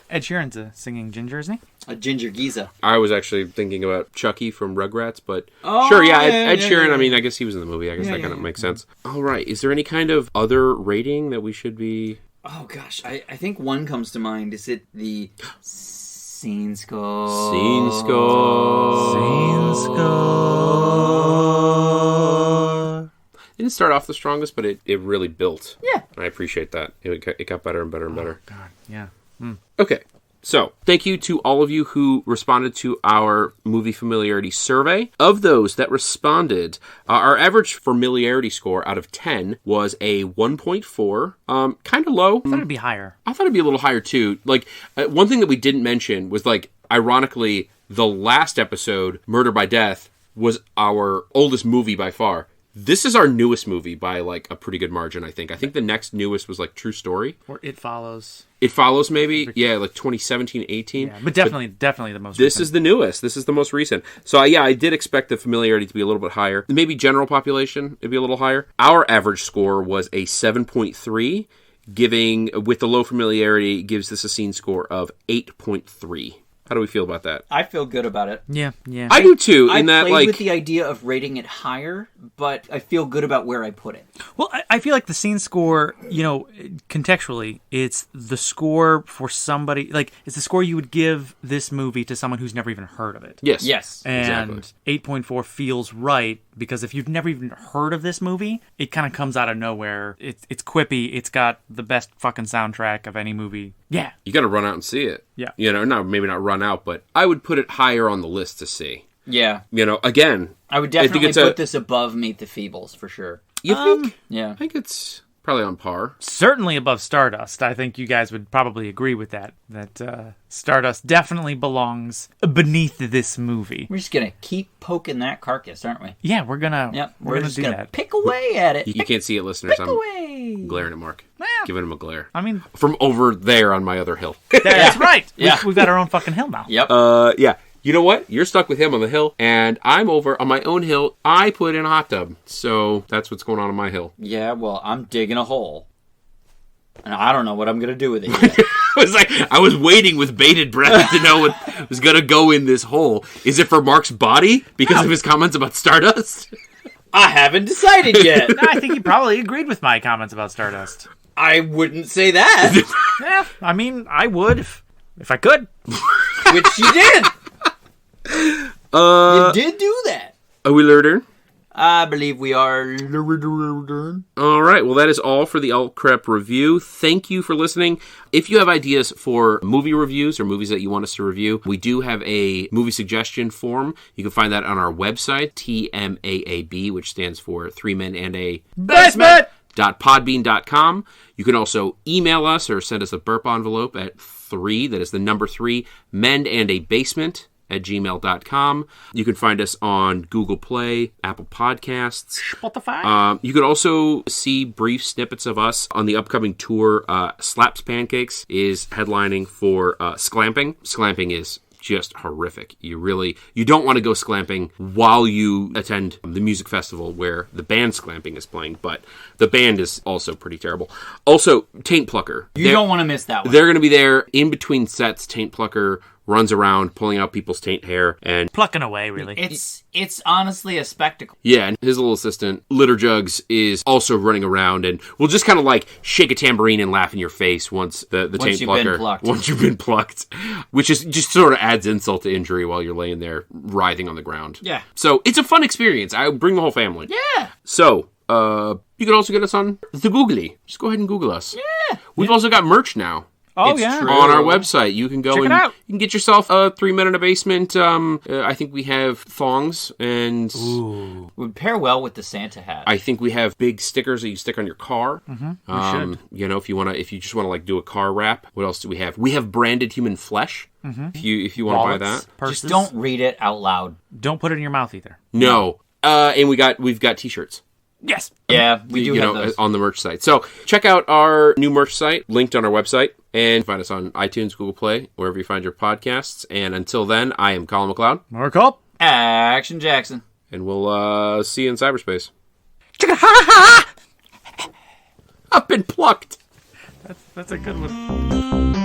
Ed Sheeran's a singing ginger, isn't he? A ginger Giza. I was actually thinking about Chucky from Rugrats, but Oh, sure, yeah, yeah, Ed yeah, Sheeran, yeah. I mean, I guess he was in the movie. I guess that kind of makes sense. All right, is there any kind of other rating that we should be... Oh gosh, I think one comes to mind. Is it the scene score? Scene score. It didn't start off the strongest, but it really built. Yeah. I appreciate that. It got better and better and better. God, yeah. Okay, so thank you to all of you who responded to our movie familiarity survey. Of those that responded, our average familiarity score out of 10 was a 1.4. Kind of low. I thought it'd be higher. I thought it'd be a little higher too. Like, one thing that we didn't mention was, like, ironically, the last episode, Murder by Death, was our oldest movie by far. This is our newest movie by, like, a pretty good margin, I think. I think the next newest was, like, True Story. Or It Follows. It Follows, maybe? Yeah, like 2017, 18. Yeah, but definitely the most This recent. is the newest. This is the most recent. So, yeah, I did expect the familiarity to be a little bit higher. Maybe general population, it'd be a little higher. Our average score was a 7.3, giving, with the low familiarity, gives this a scene score of 8.3. How do we feel about that? I feel good about it. Yeah. I do too, I in that, played like... with the idea of rating it higher, but I feel good about where I put it. Well, I feel like the scene score, contextually, it's the score for somebody, like, it's the score you would give this movie to someone who's never even heard of it. Yes. And exactly. 8.4 feels right, because if you've never even heard of this movie, it kind of comes out of nowhere. It's quippy, it's got the best fucking soundtrack of any movie. Yeah. You got to run out and see it. Yeah. Maybe not run out, but I would put it higher on the list to see. Yeah. Again... I would definitely it's put this above Meet the Feebles, for sure. You think? Yeah. I think it's probably on par. Certainly above Stardust. I think you guys would probably agree with that. That Stardust definitely belongs beneath this movie. We're just going to keep poking that carcass, aren't we? Yeah, we're gonna We're gonna just do going to that. pick away at it. You can't see it, listeners. Pick I'm away. glaring at Mark. Giving him a glare. I mean, From over there on my other hill. that's right. Yeah. We've got our own fucking hill now. Yep. Yeah. You know what? You're stuck with him on the hill, and I'm over on my own hill. I put in a hot tub. So that's what's going on my hill. Yeah, well, I'm digging a hole. And I don't know what I'm going to do with it yet. I was waiting with bated breath to know what was going to go in this hole. Is it for Mark's body because of his comments about Stardust? I haven't decided yet. No, I think he probably agreed with my comments about Stardust. I wouldn't say that. Yeah, I mean, I would. If I could. Which you did. You did do that. Are we learning? I believe we are. All right. Well, that is all for the Alt Crep review. Thank you for listening. If you have ideas for movie reviews or movies that you want us to review, we do have a movie suggestion form. You can find that on our website, TMAAB, which stands for Three Men and a Basement! .podbean.com. You can also email us or send us a burp envelope at 3, that is the number 3, mend and a basement @gmail.com. You can find us on Google Play, Apple Podcasts. Spotify. You could also see brief snippets of us on the upcoming tour. Slaps Pancakes is headlining for Sclamping. Sclamping is just horrific. You don't want to go sclamping while you attend the music festival where the band Sclamping is playing, but the band is also pretty terrible. Also, Taint Plucker. You don't want to miss that one. They're going to be there in between sets. Taint Plucker runs around pulling out people's taint hair and plucking away, really. It's honestly a spectacle. yeah, and his little assistant Litter Jugs is also running around and will just kind of like shake a tambourine and laugh in your face once the taint plucker once you've been plucked, which is just sort of adds insult to injury while you're laying there writhing on the ground. Yeah. So it's a fun experience. I bring the whole family. Yeah. So you can also get us on the Googly. Just go ahead and Google us. Yeah. We've also got merch now. Oh, It's yeah. true. On our website, you can go Check it and out. you can get yourself a 3 Men in a Basement. I think we have thongs, and Would pair well with the Santa hat. I think we have big stickers that you stick on your car. should. You know, if you just want to like do a car wrap. What else do we have? We have branded human flesh. If you want to buy Wallets. that, Purses. Just don't read it out loud. Don't put it in your mouth either. no. And we've got t-shirts. Yes. Yeah, we do have those. on the merch site. So check out our new merch site, linked on our website, and find us on iTunes, Google Play, wherever you find your podcasts. And until then, I am Colin McLeod, Mark up. Action Jackson. and we'll see you in cyberspace. Chicka ha ha! I've been plucked. That's a good one.